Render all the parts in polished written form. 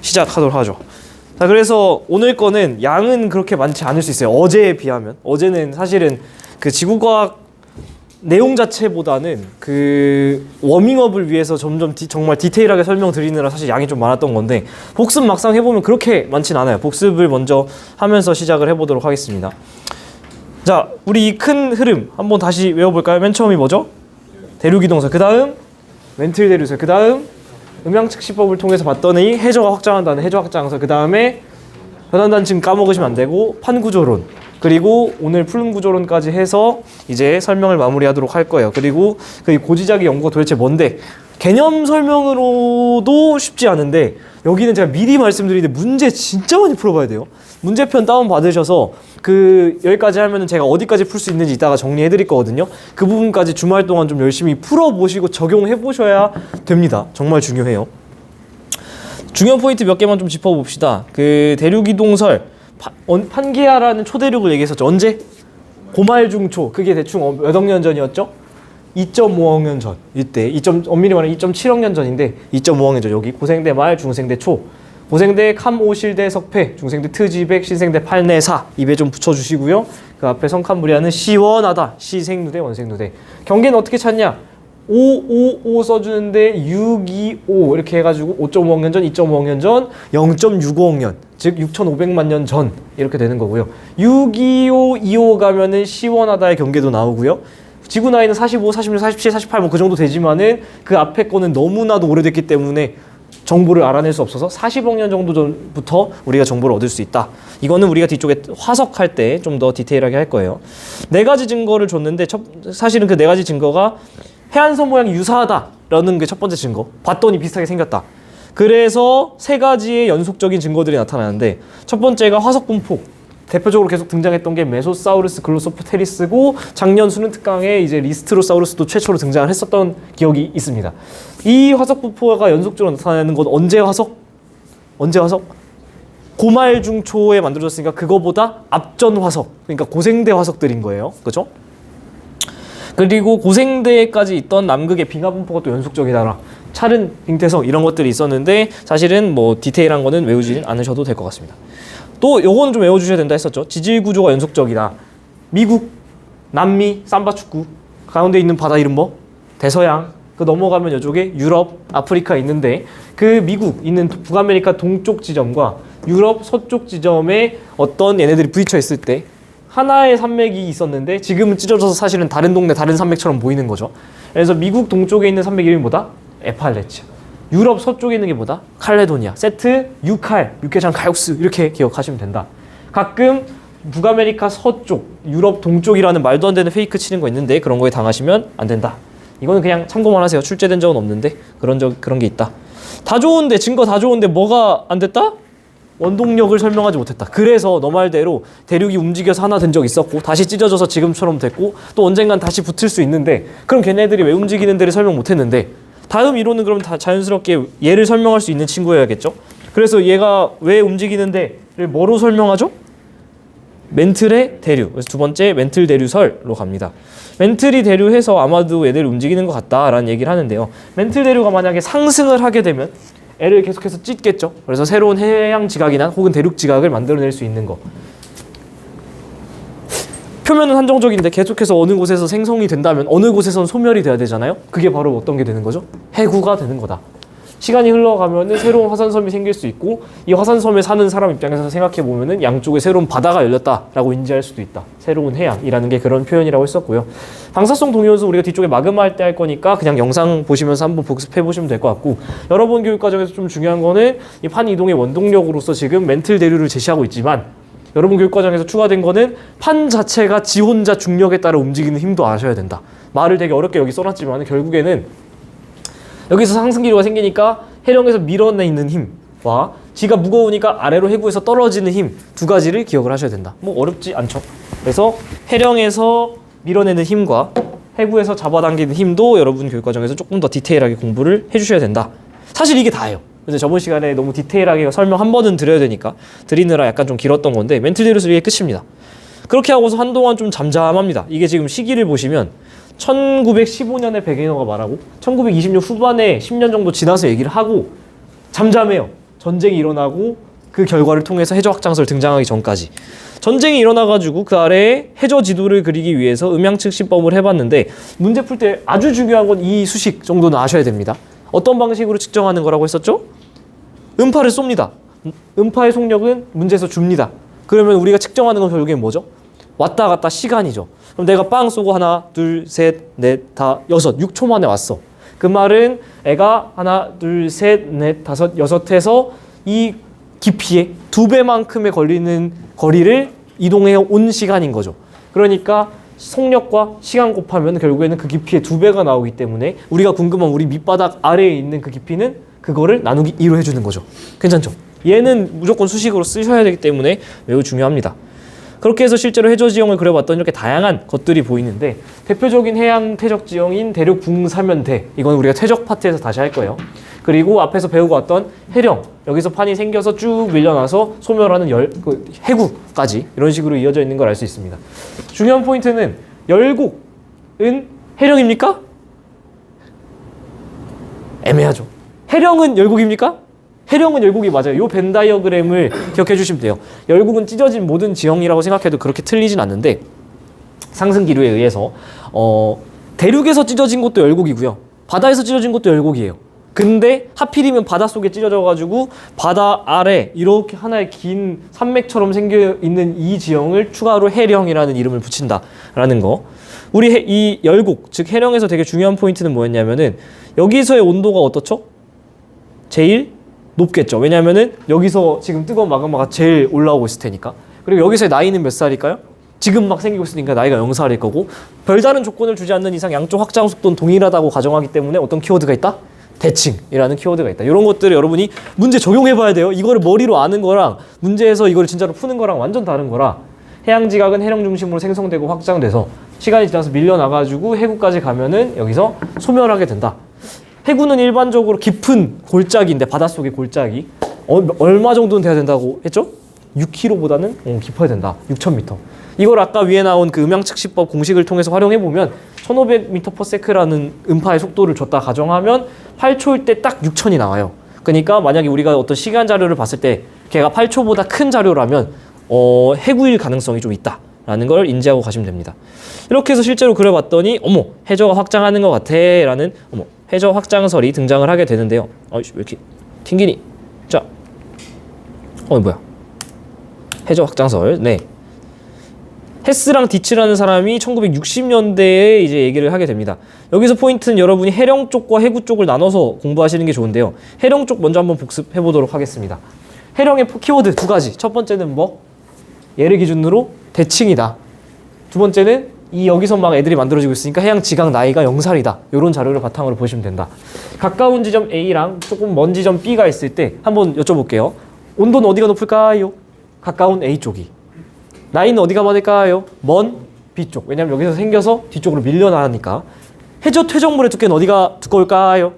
시작하도록 하죠. 자, 그래서 오늘 거는 양은 그렇게 많지 않을 수 있어요. 어제에 비하면. 어제는 사실은 그 지구과학 내용 자체보다는 그 워밍업을 위해서 점점 정말 디테일하게 설명드리느라 사실 양이 좀 많았던 건데, 복습 막상 해보면 그렇게 많진 않아요. 복습을 먼저 하면서 시작을 해보도록 하겠습니다. 자, 우리 이 큰 흐름 한번 다시 외워볼까요? 맨 처음이 뭐죠? 대류기동설, 그 다음 멘틀 대류설, 그 다음 음양측시법을 통해서 봤더니 해저가 확장한다는 해저 확장설, 그 다음에 변환단층 까먹으시면 안 되고 판구조론, 그리고 오늘 풀음구조론까지 해서 이제 설명을 마무리하도록 할 거예요. 그리고 그 고지자기 연구가 도대체 뭔데, 개념 설명으로도 쉽지 않은데 여기는 제가 미리 말씀드리는데 문제 진짜 많이 풀어봐야 돼요. 문제편 다운 받으셔서 그 여기까지 하면은 제가 어디까지 풀 수 있는지 이따가 정리해 드릴 거거든요. 그 부분까지 주말 동안 좀 열심히 풀어보시고 적용해 보셔야 됩니다. 정말 중요해요. 중요한 포인트 몇 개만 좀 짚어봅시다. 그 대류기동설, 판게아라는 초대륙을 얘기했었죠. 언제? 고말중초. 그게 대충 몇 억 년 전이었죠? 2.5억 년 전. 이때 엄밀히 말하면 2.7억 년 전인데 2.5억 년 전. 여기 고생대 말, 중생대 초. 고생대 캄오실대 석패, 중생대 트지백, 신생대 팔내사. 입에 좀 붙여주시고요. 그 앞에 성칸무리아는 시원하다. 시생누대, 원생누대. 경계는 어떻게 찾냐? 555 써주는데 625 이렇게 해가지고 5.5억 년 전, 2.5억 년 전, 0.65억 년, 즉 6,500만 년 전 이렇게 되는 거고요. 625, 25 가면은 시원하다의 경계도 나오고요. 지구 나이는 45, 46, 47, 48 뭐 그 정도 되지만은 그 앞에 거는 너무나도 오래됐기 때문에 정보를 알아낼 수 없어서 40억 년 정도 전부터 우리가 정보를 얻을 수 있다. 이거는 우리가 뒤쪽에 화석할 때 좀 더 디테일하게 할 거예요. 4가지 증거를 줬는데 사실은 그 4가지 증거가 해안선 모양이 유사하다라는 게 첫 번째 증거. 봤더니 비슷하게 생겼다. 그래서 3가지의 연속적인 증거들이 나타나는데, 첫 번째가 화석 분포. 대표적으로 계속 등장했던 게 메소사우루스 글로소프테리스고, 작년 수능 특강에 이제 리스트로사우루스도 최초로 등장을 했었던 기억이 있습니다. 이 화석 분포가 연속적으로 나타나는 건 언제 화석? 고말중초에 만들어졌으니까 그거보다 앞전 화석, 그러니까 고생대 화석들인 거예요. 그죠? 그리고 고생대까지 있던 남극의 빙하 분포가 또 연속적이다라. 찰은 빙태석 이런 것들이 있었는데 사실은 뭐 디테일한 거는 외우지 않으셔도 될 것 같습니다. 또 요거는 좀 외워주셔야 된다 했었죠. 지질 구조가 연속적이다. 미국, 남미, 삼바축구, 가운데 있는 바다 이름 뭐? 대서양. 그 넘어가면 이쪽에 유럽, 아프리카 있는데, 그 미국 있는 북아메리카 동쪽 지점과 유럽 서쪽 지점에 어떤 얘네들이 부딪혀 있을 때 하나의 산맥이 있었는데 지금은 찢어져서 사실은 다른 동네 다른 산맥처럼 보이는 거죠. 그래서 미국 동쪽에 있는 산맥 이름이 뭐다? 에팔레츠. 유럽 서쪽에 있는 게 뭐다? 칼레도니아. 세트 유칼, 육개장 가육스 이렇게 기억하시면 된다. 가끔 북아메리카 서쪽, 유럽 동쪽이라는 말도 안 되는 페이크 치는 거 있는데 그런 거에 당하시면 안 된다. 이거는 그냥 참고만 하세요. 출제된 적은 없는데 그런 게 있다. 다 좋은데, 증거 다 좋은데 뭐가 안 됐다? 원동력을 설명하지 못했다. 그래서 너 말대로 대륙이 움직여서 하나 된 적 있었고 다시 찢어져서 지금처럼 됐고 또 언젠간 다시 붙을 수 있는데, 그럼 걔네들이 왜 움직이는지를 설명 못했는데, 다음 이론은 그럼 다 자연스럽게 얘를 설명할 수 있는 친구여야겠죠. 그래서 얘가 왜 움직이는데를 뭐로 설명하죠? 멘틀의 대류. 그래서 두 번째 멘틀 대류설로 갑니다. 멘틀이 대류해서 아마도 얘들이 움직이는 것 같다라는 얘기를 하는데요. 멘틀 대류가 만약에 상승을 하게 되면 애를 계속해서 찢겠죠. 그래서 새로운 해양 지각이나 혹은 대륙 지각을 만들어낼 수 있는 거. 표면은 한정적인데 계속해서 어느 곳에서 생성이 된다면 어느 곳에서는 소멸이 돼야 되잖아요. 그게 바로 어떤 게 되는 거죠? 해구가 되는 거다. 시간이 흘러가면은 새로운 화산섬이 생길 수 있고, 이 화산섬에 사는 사람 입장에서 생각해 보면은 양쪽에 새로운 바다가 열렸다라고 인지할 수도 있다. 새로운 해양이라는 게 그런 표현이라고 했었고요. 방사성 동위원소 우리가 뒤쪽에 마그마 할 때 할 거니까 그냥 영상 보시면서 한번 복습해 보시면 될 것 같고, 여러분 교육 과정에서 좀 중요한 거는 이 판 이동의 원동력으로서 지금 멘틀 대류를 제시하고 있지만, 여러분 교육 과정에서 추가된 거는 판 자체가 지 혼자 중력에 따라 움직이는 힘도 아셔야 된다. 말을 되게 어렵게 여기 써놨지만 결국에는 여기서 상승기류가 생기니까 해령에서 밀어내는 힘과 지가 무거우니까 아래로 해구에서 떨어지는 힘, 두 가지를 기억을 하셔야 된다. 뭐 어렵지 않죠. 그래서 해령에서 밀어내는 힘과 해구에서 잡아당기는 힘도 여러분 교육 과정에서 조금 더 디테일하게 공부를 해주셔야 된다. 사실 이게 다예요. 근데 저번 시간에 너무 디테일하게 설명 한 번은 드려야 되니까 드리느라 약간 좀 길었던 건데, 멘틀 대류설 이게 끝입니다. 그렇게 하고서 한동안 좀 잠잠합니다. 이게 지금 시기를 보시면 1915년에 백인호가 말하고 1920년 후반에 10년 정도 지나서 얘기를 하고 잠잠해요. 전쟁이 일어나고 그 결과를 통해서 해저 확장설 등장하기 전까지 전쟁이 일어나가지고 그 아래에 해저 지도를 그리기 위해서 음양측시법을 해봤는데 문제 풀 때 아주 중요한 건 이 수식 정도는 아셔야 됩니다. 어떤 방식으로 측정하는 거라고 했었죠? 음파를 쏩니다. 음파의 속력은 문제에서 줍니다. 그러면 우리가 측정하는 건 결국엔 뭐죠? 왔다 갔다 시간이죠. 그럼 내가 빵 쏘고 하나, 둘, 셋, 넷, 다, 여섯, 6초 만에 왔어. 그 말은 애가 하나, 둘, 셋, 넷, 다섯, 여섯 해서 이 깊이에 2배만큼의 걸리는 거리를 이동해 온 시간인 거죠. 그러니까 속력과 시간 곱하면 결국에는 그 깊이의 2배가 나오기 때문에 우리가 궁금한 우리 밑바닥 아래에 있는 그 깊이는 그거를 나누기 2로 해주는 거죠. 괜찮죠? 얘는 무조건 수식으로 쓰셔야 되기 때문에 매우 중요합니다. 그렇게 해서 실제로 해저 지형을 그려봤더니 이렇게 다양한 것들이 보이는데 대표적인 해양 퇴적 지형인 대륙 붕사면대, 이건 우리가 퇴적 파트에서 다시 할 거예요. 그리고 앞에서 배우고 왔던 해령, 여기서 판이 생겨서 쭉 밀려나서 소멸하는 해구까지 이런 식으로 이어져 있는 걸 알 수 있습니다. 중요한 포인트는 열곡은 해령입니까? 애매하죠. 해령은 열곡입니까? 해령은 열곡이 맞아요. 요 벤 다이어그램을 기억해 주시면 돼요. 열곡은 찢어진 모든 지형이라고 생각해도 그렇게 틀리진 않는데 상승 기류에 의해서 대륙에서 찢어진 것도 열곡이고요. 바다에서 찢어진 것도 열곡이에요. 근데 하필이면 바닷속에 찢어져가지고 바다 아래 이렇게 하나의 긴 산맥처럼 생겨있는 이 지형을 추가로 해령이라는 이름을 붙인다라는 거. 우리 이 열곡, 즉 해령에서 되게 중요한 포인트는 뭐였냐면은 여기서의 온도가 어떻죠? 제일 높겠죠. 왜냐하면은 여기서 지금 뜨거운 마그마가 제일 올라오고 있을 테니까. 그리고 여기서의 나이는 몇 살일까요? 지금 막 생기고 있으니까 나이가 0살일 거고, 별다른 조건을 주지 않는 이상 양쪽 확장 속도는 동일하다고 가정하기 때문에 어떤 키워드가 있다? 대칭이라는 키워드가 있다. 이런 것들을 여러분이 문제 적용해 봐야 돼요. 이거를 머리로 아는 거랑 문제에서 이걸 진짜로 푸는 거랑 완전 다른 거라. 해양지각은 해령 중심으로 생성되고 확장돼서 시간이 지나서 밀려나가지고 해구까지 가면은 여기서 소멸하게 된다. 해구는 일반적으로 깊은 골짜기인데, 바닷속의 골짜기 얼마 정도는 돼야 된다고 했죠? 6km보다는 깊어야 된다. 6,000m. 이걸 아까 위에 나온 그 음양측시법 공식을 통해서 활용해 보면 1500m/s라는 음파의 속도를 줬다 가정하면 8초일 때 딱 6,000이 나와요. 그러니까 만약에 우리가 어떤 시간 자료를 봤을 때 걔가 8초보다 큰 자료라면 해구일 가능성이 좀 있다라는 걸 인지하고 가시면 됩니다. 이렇게 해서 실제로 그려봤더니 어머, 해저가 확장하는 것 같아 라는 해저 확장설이 등장을 하게 되는데요. 왜 이렇게 튕기니? 자, 뭐야? 해저 확장설. 네. 헤스랑 디츠라는 사람이 1960년대에 이제 얘기를 하게 됩니다. 여기서 포인트는 여러분이 해령 쪽과 해구 쪽을 나눠서 공부하시는 게 좋은데요. 해령 쪽 먼저 한번 복습해 보도록 하겠습니다. 해령의 키워드 두 가지. 첫 번째는 얘를 기준으로 대칭이다. 두 번째는 여기서 막 애들이 만들어지고 있으니까 해양 지각 나이가 0살이다. 이런 자료를 바탕으로 보시면 된다. 가까운 지점 A랑 조금 먼 지점 B가 있을 때 한번 여쭤볼게요. 온도는 어디가 높을까요? 가까운 A 쪽이. 나이는 어디가 많을까요? 먼 B쪽. 왜냐하면 여기서 생겨서 뒤쪽으로 밀려나니까. 해저 퇴적물의 두께는 어디가 두꺼울까요?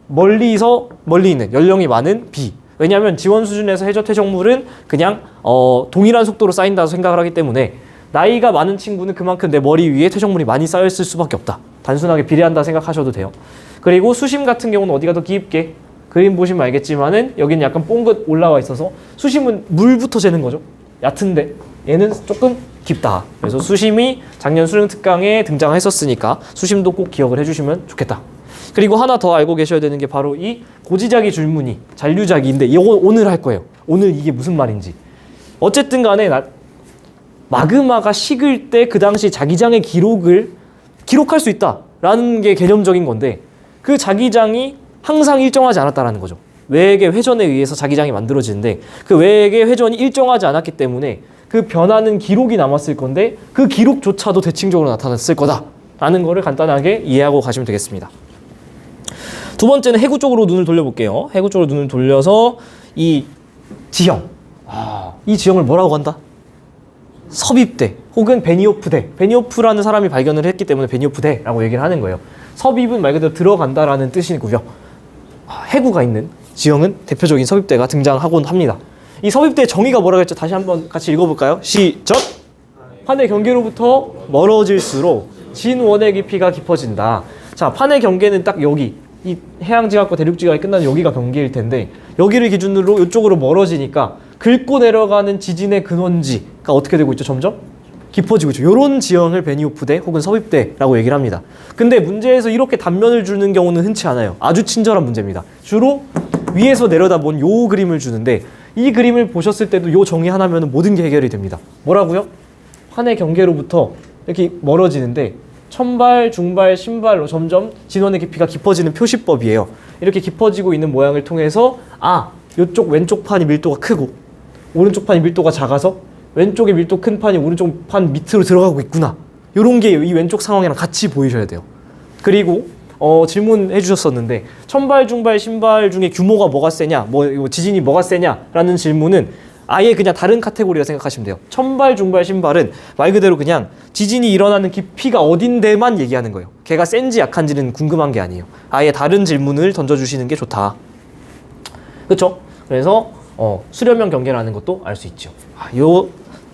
멀리 있는 연령이 많은 B. 왜냐하면 지원 수준에서 해저 퇴적물은 그냥 동일한 속도로 쌓인다고 생각을 하기 때문에 나이가 많은 친구는 그만큼 내 머리 위에 퇴적물이 많이 쌓여있을 수밖에 없다. 단순하게 비례한다 생각하셔도 돼요. 그리고 수심 같은 경우는 어디가 더 깊게, 그림 보시면 알겠지만은 여기는 약간 뽕긋 올라와 있어서 수심은 물부터 재는 거죠. 얕은데 얘는 조금 깊다. 그래서 수심이 작년 수능 특강에 등장했었으니까 수심도 꼭 기억을 해주시면 좋겠다. 그리고 하나 더 알고 계셔야 되는 게 바로 이 고지자기 줄무늬, 잔류자기인데 이거 오늘 할 거예요. 오늘 이게 무슨 말인지. 어쨌든 간에 마그마가 식을 때 그 당시 자기장의 기록을 기록할 수 있다라는 게 개념적인 건데, 그 자기장이 항상 일정하지 않았다라는 거죠. 외액의 회전에 의해서 자기장이 만들어지는데 그 외액의 회전이 일정하지 않았기 때문에 그 변화는 기록이 남았을 건데 그 기록조차도 대칭적으로 나타났을 거다라는 거를 간단하게 이해하고 가시면 되겠습니다. 두 번째는 해구 쪽으로 눈을 돌려볼게요. 해구 쪽으로 눈을 돌려서 이 지형, 이 지형을 뭐라고 한다? 섭입대 혹은 베니오프대. 베니오프라는 사람이 발견을 했기 때문에 베니오프대라고 얘기를 하는 거예요. 섭입은 말 그대로 들어간다라는 뜻이고요. 해구가 있는 지형은 대표적인 섭입대가 등장하곤 합니다. 이 섭입대의 정의가 뭐라고 했죠? 다시 한번 같이 읽어볼까요? 시작! 판의 경계로부터 멀어질수록 진원의 깊이가 깊어진다. 자, 판의 경계는 딱 여기. 이 해양지각과 대륙지각이 끝나는 여기가 경계일 텐데 여기를 기준으로 이쪽으로 멀어지니까 긁고 내려가는 지진의 근원지가 어떻게 되고 있죠? 점점 깊어지고 있죠. 이런 지형을 베니오프대 혹은 서입대라고 얘기를 합니다. 근데 문제에서 이렇게 단면을 주는 경우는 흔치 않아요. 아주 친절한 문제입니다. 주로 위에서 내려다본 요 그림을 주는데 이 그림을 보셨을 때도 요 정의 하나면 모든 게 해결이 됩니다. 뭐라고요? 환의 경계로부터 이렇게 멀어지는데 천발, 중발, 신발로 점점 진원의 깊이가 깊어지는 표시법이에요. 이렇게 깊어지고 있는 모양을 통해서 이쪽 왼쪽 판이 밀도가 크고 오른쪽 판이 밀도가 작아서 왼쪽에 밀도 큰 판이 오른쪽 판 밑으로 들어가고 있구나. 이런 게 이 왼쪽 상황이랑 같이 보이셔야 돼요. 그리고 질문해 주셨었는데 천발, 중발, 신발 중에 규모가 뭐가 세냐, 지진이 뭐가 세냐라는 질문은 아예 그냥 다른 카테고리라 생각하시면 돼요. 천발, 중발, 신발은 말 그대로 그냥 지진이 일어나는 깊이가 어딘데만 얘기하는 거예요. 걔가 센지 약한지는 궁금한 게 아니에요. 아예 다른 질문을 던져주시는 게 좋다. 그렇죠? 그래서 수렴형 경계라는 것도 알 수 있죠. 요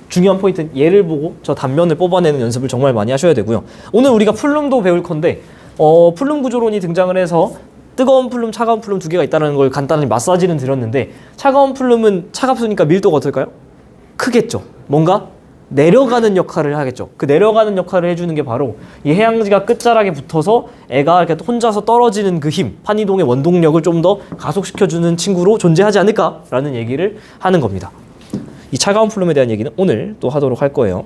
중요한 포인트는 얘를 보고 저 단면을 뽑아내는 연습을 정말 많이 하셔야 되고요. 오늘 우리가 플룸도 배울 건데 플룸 구조론이 등장을 해서 뜨거운 플룸, 차가운 플룸 두 개가 있다는 걸 간단히 마사지는 드렸는데 차가운 플룸은 차갑으니까 밀도가 어떨까요? 크겠죠. 뭔가 내려가는 역할을 하겠죠. 그 내려가는 역할을 해주는 게 바로 이 해양지가 끝자락에 붙어서 애가 이렇게 혼자서 떨어지는 그 힘, 판이동의 원동력을 좀 더 가속시켜주는 친구로 존재하지 않을까라는 얘기를 하는 겁니다. 이 차가운 플룸에 대한 얘기는 오늘 또 하도록 할 거예요.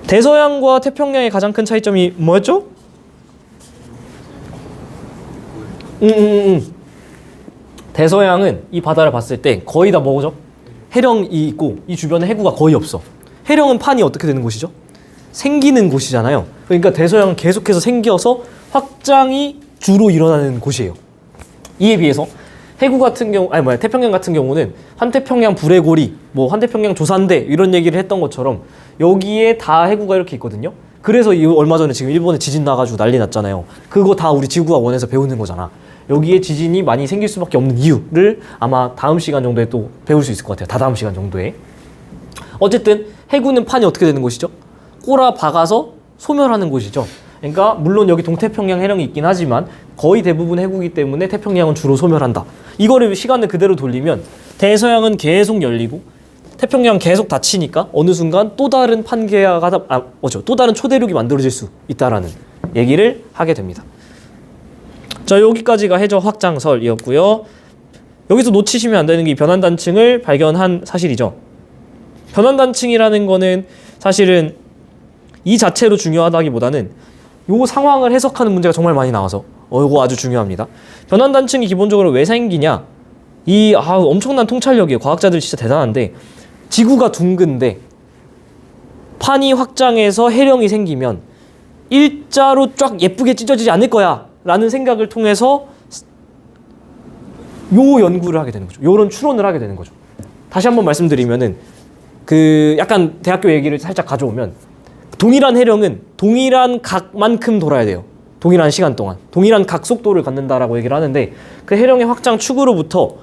대서양과 태평양의 가장 큰 차이점이 뭐였죠? 대서양은 이 바다를 봤을 때 거의 다 뭐죠? 해령이 있고 이 주변에 해구가 거의 없어. 해령은 판이 어떻게 되는 곳이죠? 생기는 곳이잖아요. 그러니까 대서양은 계속해서 생겨서 확장이 주로 일어나는 곳이에요. 이에 비해서 해구 같은 경우, 태평양 같은 경우는 환태평양 불해고리, 환태평양 조산대 이런 얘기를 했던 것처럼 여기에 다 해구가 이렇게 있거든요. 그래서 얼마 전에 지금 일본에 지진 나가지고 난리 났잖아요. 그거 다 우리 지구가 원에서 배우는 거잖아. 여기에 지진이 많이 생길 수밖에 없는 이유를 아마 다음 시간 정도에 또 배울 수 있을 것 같아요. 다다음 시간 정도에. 어쨌든 해구는 판이 어떻게 되는 곳이죠? 꼬라 박아서 소멸하는 곳이죠. 그러니까 물론 여기 동태평양 해령이 있긴 하지만 거의 대부분 해구이기 때문에 태평양은 주로 소멸한다. 이거를 시간을 그대로 돌리면 대서양은 계속 열리고 태평양 계속 닫히니까 어느 순간 또 다른 판계가 또 다른 초대륙이 만들어질 수 있다라는 얘기를 하게 됩니다. 자, 여기까지가 해저 확장설이었고요. 여기서 놓치시면 안 되는 게 이 변환단층을 발견한 사실이죠. 변환단층이라는 거는 사실은 이 자체로 중요하다기보다는 요 상황을 해석하는 문제가 정말 많이 나와서 이거 아주 중요합니다. 변환단층이 기본적으로 왜 생기냐? 엄청난 통찰력이에요. 과학자들 진짜 대단한데 지구가 둥근데 판이 확장해서 해령이 생기면 일자로 쫙 예쁘게 찢어지지 않을 거야 라는 생각을 통해서 요 연구를 하게 되는 거죠. 요런 추론을 하게 되는 거죠. 다시 한번 말씀드리면은 약간 대학교 얘기를 살짝 가져오면 동일한 해령은 동일한 각만큼 돌아야 돼요. 동일한 시간 동안. 동일한 각 속도를 갖는다라고 얘기를 하는데 그 해령의 확장 축으로부터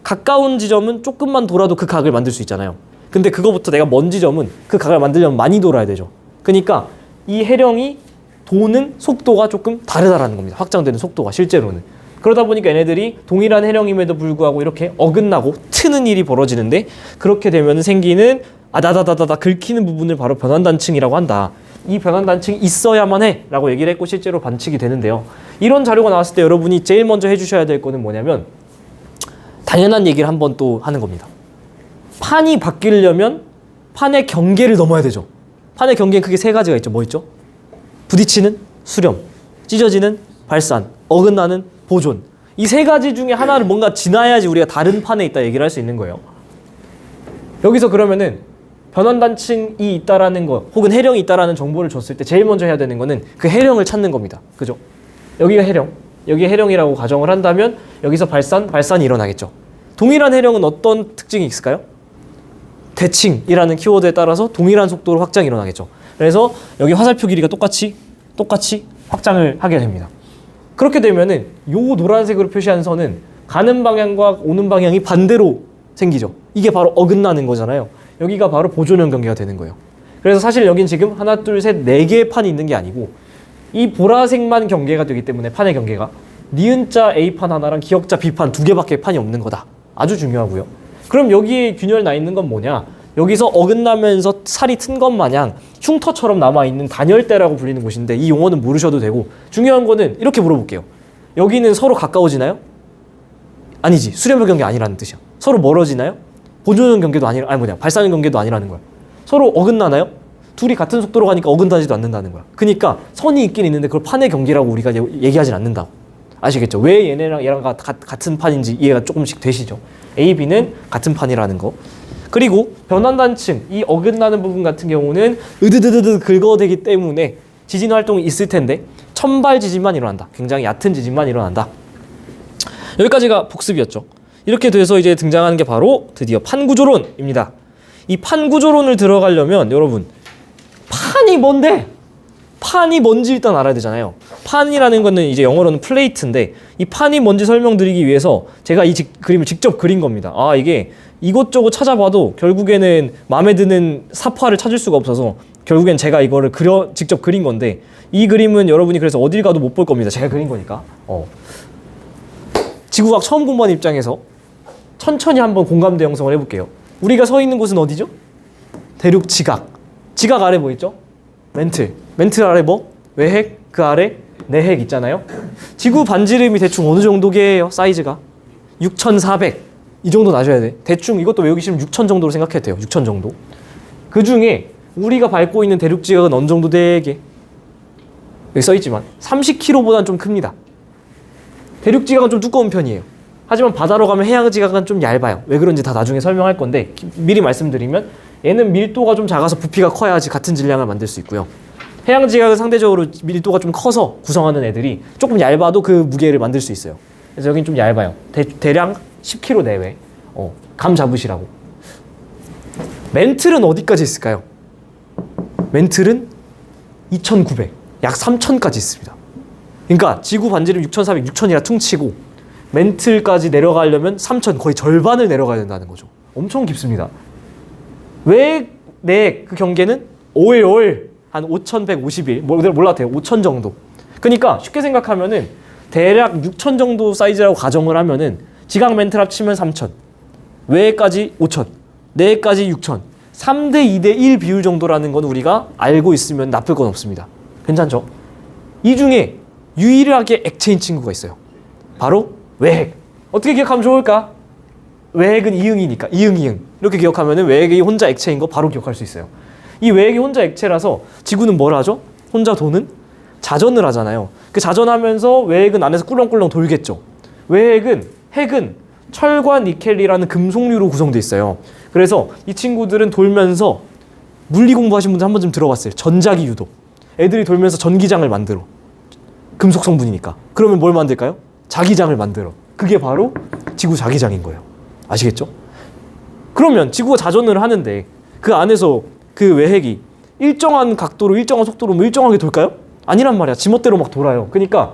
가까운 지점은 조금만 돌아도 그 각을 만들 수 있잖아요. 근데 그거부터 내가 먼 지점은 그 각을 만들려면 많이 돌아야 되죠. 그러니까 이 해령이 도는 속도가 조금 다르다라는 겁니다. 확장되는 속도가 실제로는. 그러다 보니까 얘네들이 동일한 해령임에도 불구하고 이렇게 어긋나고 트는 일이 벌어지는데 그렇게 되면 생기는 다다다다다 긁히는 부분을 바로 변환단층이라고 한다. 이 변환단층이 있어야만 해 라고 얘기를 했고 실제로 관측이 되는데요. 이런 자료가 나왔을 때 여러분이 제일 먼저 해주셔야 될 거는 뭐냐면 당연한 얘기를 한번 또 하는 겁니다. 판이 바뀌려면 판의 경계를 넘어야 되죠. 판의 경계는 크게 세 가지가 있죠. 뭐 있죠? 부딪히는 수렴, 찢어지는 발산, 어긋나는 보존. 이 세 가지 중에 하나를 뭔가 지나야지 우리가 다른 판에 있다 얘기를 할 수 있는 거예요. 여기서 그러면은 변환단층이 있다라는 거 혹은 해령이 있다라는 정보를 줬을 때 제일 먼저 해야 되는 거는 그 해령을 찾는 겁니다. 그죠? 여기가 해령, 여기 해령이라고 가정을 한다면 여기서 발산이 일어나겠죠. 동일한 해령은 어떤 특징이 있을까요? 대칭이라는 키워드에 따라서 동일한 속도로 확장이 일어나겠죠. 그래서 여기 화살표 길이가 똑같이 확장을 하게 됩니다. 그렇게 되면은 요 노란색으로 표시한 선은 가는 방향과 오는 방향이 반대로 생기죠. 이게 바로 어긋나는 거잖아요. 여기가 바로 보존형 경계가 되는 거예요. 그래서 사실 여긴 지금 하나, 둘, 셋, 네 개의 판이 있는 게 아니고 이 보라색만 경계가 되기 때문에 판의 경계가 니은자 A판 하나랑 기역자 B판 두 개밖에 판이 없는 거다. 아주 중요하고요. 그럼 여기에 균열 나 있는 건 뭐냐? 여기서 어긋나면서 살이 튼 것 마냥 흉터처럼 남아있는 단열대라고 불리는 곳인데 이 용어는 모르셔도 되고 중요한 거는 이렇게 물어볼게요. 여기는 서로 가까워지나요? 아니지. 수렴의 경계 아니라는 뜻이야. 서로 멀어지나요? 보조전 경계도 아니라 발사는 경계도 아니라는 거야. 서로 어긋나나요? 둘이 같은 속도로 가니까 어긋나지도 않는다는 거야. 그러니까 선이 있긴 있는데 그걸 판의 경계라고 우리가 얘기하진 않는다고. 아시겠죠? 왜 얘네랑 같은 판인지 이해가 조금씩 되시죠? A, B는 같은 판이라는 거. 그리고 변환단층, 이 어긋나는 부분 같은 경우는 으드드드드 긁어대기 때문에 지진 활동이 있을 텐데 천발 지진만 일어난다. 굉장히 얕은 지진만 일어난다. 여기까지가 복습이었죠. 이렇게 돼서 이제 등장하는 게 바로 드디어 판구조론입니다. 이 판구조론을 들어가려면 여러분 판이 뭔데? 판이 뭔지 일단 알아야 되잖아요. 판이라는 거는 이제 영어로는 플레이트인데 이 판이 뭔지 설명드리기 위해서 제가 이 그림을 직접 그린 겁니다. 아, 이게 이것저것 찾아봐도 결국에는 마음에 드는 사파를 찾을 수가 없어서 결국엔 제가 이거를 직접 그린 건데 이 그림은 여러분이 그래서 어딜 가도 못 볼 겁니다. 제가 그린 거니까. 지구과학 처음 공부하는 입장에서 천천히 한번 공감대 형성을 해볼게요. 우리가 서 있는 곳은 어디죠? 대륙 지각. 지각 아래 뭐 있죠? 멘틀. 멘틀 아래 뭐? 외핵. 그 아래 내핵 있잖아요. 지구 반지름이 대충 어느 정도게요? 사이즈가 6,400. 이 정도 나셔야 돼. 대충 이것도 외우기 싫으면 6,000 정도로 생각해도 돼요. 6,000 정도. 그 중에 우리가 밟고 있는 대륙 지각은 어느 정도 되게? 여기 써있지만 30km보다는 좀 큽니다. 대륙 지각은 좀 두꺼운 편이에요. 하지만 바다로 가면 해양 지각은 좀 얇아요. 왜 그런지 다 나중에 설명할 건데 미리 말씀드리면 얘는 밀도가 좀 작아서 부피가 커야지 같은 질량을 만들 수 있고요. 해양 지각은 상대적으로 밀도가 좀 커서 구성하는 애들이 조금 얇아도 그 무게를 만들 수 있어요. 그래서 여긴 좀 얇아요. 대략 10km 내외. 감 잡으시라고. 멘틀은 어디까지 있을까요? 멘틀은 2,900, 약 3,000까지 있습니다. 그러니까 지구 반지름 6,400, 6,000이라 퉁치고 멘틀까지 내려가려면 3,000, 거의 절반을 내려가야 된다는 거죠. 엄청 깊습니다. 왜 내 그 경계는 올 한 5,151, 몰라도 돼요. 5,000 정도. 그러니까 쉽게 생각하면은 대략 6,000 정도 사이즈라고 가정을 하면은 지각 멘틀 합치면 3,000, 외까지 5,000, 내까지 6,000, 3대 2대 1 비율 정도라는 건 우리가 알고 있으면 나쁠 건 없습니다. 괜찮죠? 이 중에 유일하게 액체인 친구가 있어요. 바로 외핵. 어떻게 기억하면 좋을까? 외핵은 이응이니까 이응 이렇게 기억하면은 외핵이 혼자 액체인 거 바로 기억할 수 있어요. 이 외핵이 혼자 액체라서 지구는 뭘 하죠? 혼자 도는 자전을 하잖아요. 그 자전하면서 외핵은 안에서 꿀렁꿀렁 돌겠죠. 핵은 철과 니켈이라는 금속류로 구성되어 있어요. 그래서 이 친구들은 돌면서 물리 공부하신 분들 한 번쯤 들어봤어요. 전자기 유도. 애들이 돌면서 전기장을 만들어. 금속 성분이니까. 그러면 뭘 만들까요? 자기장을 만들어. 그게 바로 지구 자기장인 거예요. 아시겠죠? 그러면 지구가 자전을 하는데 그 안에서 그 외핵이 일정한 각도로 일정한 속도로 일정하게 돌까요? 아니란 말이야. 지멋대로 막 돌아요. 그러니까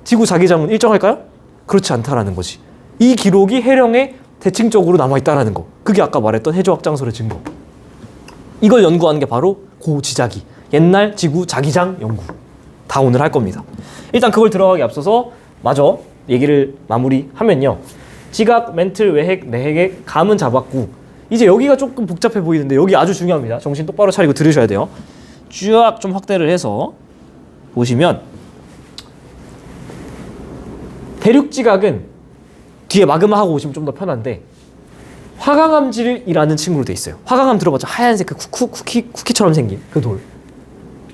지구 자기장은 일정할까요? 그렇지 않다라는 거지. 이 기록이 해령에 대칭적으로 남아있다라는 거. 그게 아까 말했던 해조확장설의 증거. 이걸 연구하는 게 바로 고지자기. 옛날 지구 자기장 연구. 다 오늘 할 겁니다. 일단 그걸 들어가기 앞서서 마저 얘기를 마무리하면요. 지각, 멘틀, 외핵, 내핵의 감은 잡았고 이제 여기가 조금 복잡해 보이는데 여기 아주 중요합니다. 정신 똑바로 차리고 들으셔야 돼요. 쭉 좀 확대를 해서 보시면 대륙 지각은 뒤에 마그마 하고 오시면 좀 더 편한데 화강암질이라는 친구로 돼 있어요. 화강암 들어봤죠? 하얀색 그 쿠키처럼 생긴 그 돌.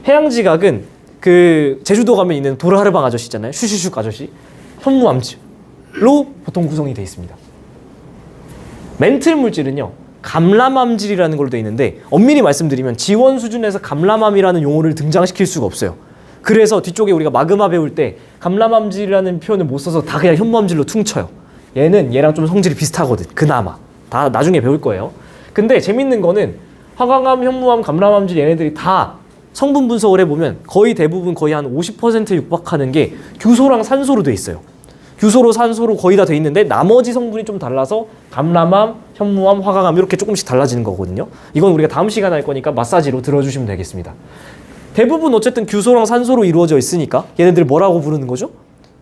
해양 지각은 그 제주도 가면 있는 도르하르방 아저씨 있잖아요. 슈슈슉 아저씨. 현무암질로 보통 구성이 돼 있습니다. 멘틀 물질은요. 감람암질이라는 걸로 돼 있는데 엄밀히 말씀드리면 지원 수준에서 감람암이라는 용어를 등장시킬 수가 없어요. 그래서 뒤쪽에 우리가 마그마 배울 때 감람암질이라는 표현을 못 써서 다 그냥 현무암질로 퉁쳐요. 얘는 얘랑 좀 성질이 비슷하거든. 그나마. 다 나중에 배울 거예요. 근데 재밌는 거는 화강암, 현무암, 감람암질 얘네들이 다 성분 분석을 해보면 거의 대부분 거의 한 50%에 육박하는 게 규소랑 산소로 돼 있어요. 규소로 산소로 거의 다 돼 있는데 나머지 성분이 좀 달라서 감람암, 현무암, 화강암 이렇게 조금씩 달라지는 거거든요. 이건 우리가 다음 시간에 할 거니까 마사지로 들어주시면 되겠습니다. 대부분 어쨌든 규소랑 산소로 이루어져 있으니까 얘네들 뭐라고 부르는 거죠?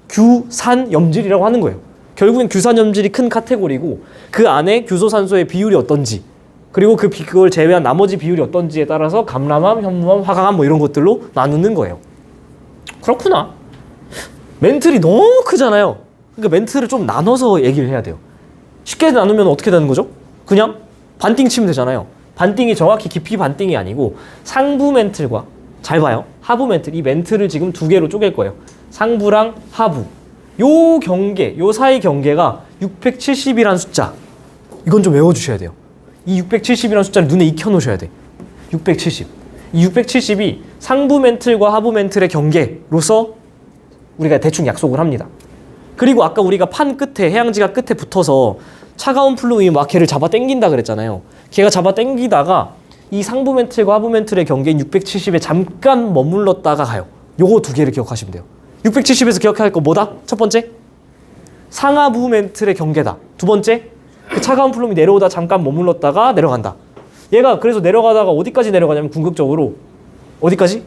규산염질이라고 하는 거예요. 결국엔 규산염질이 큰 카테고리고 그 안에 규소 산소의 비율이 어떤지 그리고 그걸 제외한 나머지 비율이 어떤지에 따라서 감람암, 현무암, 화강암 뭐 이런 것들로 나누는 거예요. 그렇구나. 멘틀이 너무 크잖아요. 그러니까 멘틀을 좀 나눠서 얘기를 해야 돼요. 쉽게 나누면 어떻게 되는 거죠? 그냥 반띵 치면 되잖아요. 반띵이 정확히 깊이 반띵이 아니고 상부 멘틀과 잘 봐요. 하부 멘틀. 이 멘틀을 지금 두 개로 쪼갤 거예요. 상부랑 하부. 요 경계, 요 사이 경계가 670이란 숫자. 이건 좀 외워주셔야 돼요. 이 670이라는 숫자를 눈에 익혀놓으셔야 돼. 670. 이 670이 상부 멘틀과 하부 멘틀의 경계로서 우리가 대충 약속을 합니다. 그리고 아까 우리가 판 끝에, 해양지가 끝에 붙어서 차가운 플루이 막 걔를 잡아 당긴다 그랬잖아요. 걔가 잡아 당기다가 이 상부 멘틀과 하부 멘틀의 경계인 670에 잠깐 머물렀다가 가요. 요거 두 개를 기억하시면 돼요. 670에서 기억해야 할 거 뭐다? 첫 번째, 상하부 멘틀의 경계다. 두 번째, 그 차가운 플룸이 내려오다 잠깐 머물렀다가 내려간다. 얘가 그래서 내려가다가 어디까지 내려가냐면 궁극적으로 어디까지?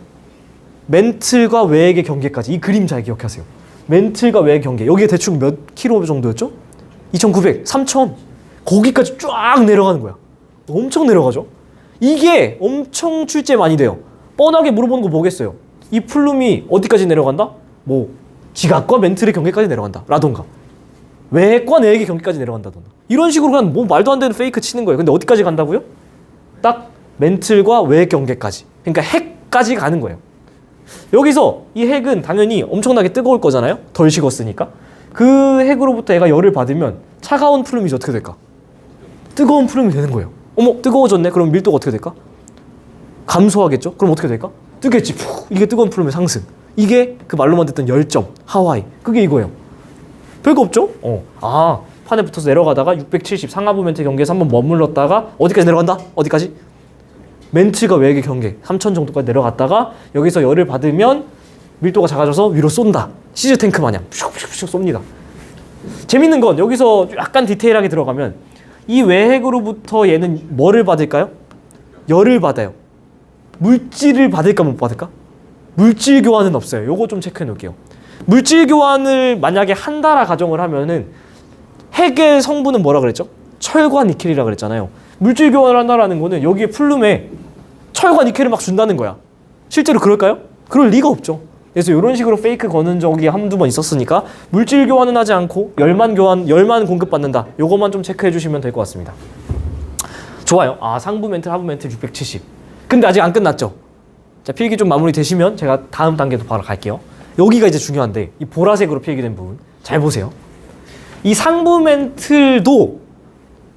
멘틀과 외액의 경계까지. 이 그림 잘 기억하세요. 멘틀과 외액 경계. 여기에 대충 몇 킬로 정도였죠? 2900, 3000. 거기까지 쫙 내려가는 거야. 엄청 내려가죠? 이게 엄청 출제 많이 돼요. 뻔하게 물어보는 거 뭐겠어요? 이 플룸이 어디까지 내려간다? 뭐 지각과 멘틀의 경계까지 내려간다 라던가 외핵과 내핵의 경계까지 내려간다던가 이런 식으로 그냥 뭐 말도 안 되는 페이크 치는 거예요. 근데 어디까지 간다고요? 딱 멘틀과 외핵 경계까지. 그러니까 핵까지 가는 거예요. 여기서 이 핵은 당연히 엄청나게 뜨거울 거잖아요. 덜 식었으니까. 그 핵으로부터 얘가 열을 받으면 차가운 플룸이 어떻게 될까? 뜨거운 플룸이 되는 거예요. 어머 뜨거워졌네. 그럼 밀도가 어떻게 될까? 감소하겠죠? 그럼 어떻게 될까? 뜨겠지. 푹. 이게 뜨거운 플룸의 상승. 이게 그 말로만 듣던 열점, 하와이. 그게 이거예요. 별거 없죠? 판에 붙어서 내려가다가 670 상하부 멘트 경계에서 한번 머물렀다가 어디까지 내려간다? 어디까지? 멘트가 외곽의 경계 3000 정도까지 내려갔다가 여기서 열을 받으면 밀도가 작아져서 위로 쏜다. 시즈 탱크 마냥 슉슉슉 쏩니다. 재밌는 건 여기서 약간 디테일하게 들어가면 이 외핵으로부터 얘는 뭐를 받을까요? 열을 받아요. 물질을 받을까 못 받을까? 물질 교환은 없어요. 요거 좀 체크해 놓을게요. 물질 교환을 만약에 한다라 가정을 하면은 핵의 성분은 뭐라 그랬죠? 철과 니켈이라 그랬잖아요. 물질 교환을 한다라는 거는 여기에 플룸에 철과 니켈을 막 준다는 거야. 실제로 그럴까요? 그럴 리가 없죠. 그래서 이런 식으로 페이크 거는 적이 한두 번 있었으니까 물질 교환은 하지 않고 열만 공급받는다. 요것만 좀 체크해 주시면 될 것 같습니다. 좋아요. 상부 멘틀, 하부 멘틀 670. 근데 아직 안 끝났죠? 자, 필기 좀 마무리 되시면 제가 다음 단계도 바로 갈게요. 여기가 이제 중요한데 이 보라색으로 필기된 부분 잘 보세요. 이 상부 멘틀도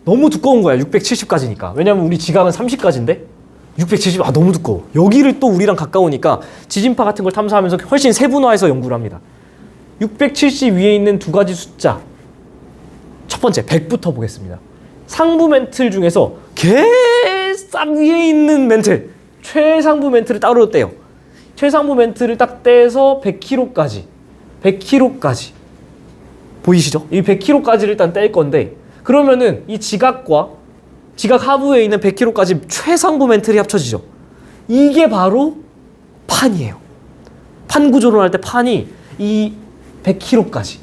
너무 두꺼운 거야. 670까지니까. 왜냐면 우리 지각은 30까지인데 670 너무 두꺼워. 여기를 또 우리랑 가까우니까 지진파 같은 걸 탐사하면서 훨씬 세분화해서 연구를 합니다. 670 위에 있는 두 가지 숫자. 첫 번째 100부터 보겠습니다. 상부 멘틀 중에서 싹 위에 있는 멘틀 최상부 멘틀을 따로 떼요. 최상부 멘틀을 딱 떼서 100kg까지 100kg까지 보이시죠? 이 100kg까지를 일단 뗄 건데 그러면은 이 지각과 지각 하부에 있는 100kg까지 최상부 멘틀이 합쳐지죠. 이게 바로 판이에요. 판 구조로 할 때 판이 이 100kg까지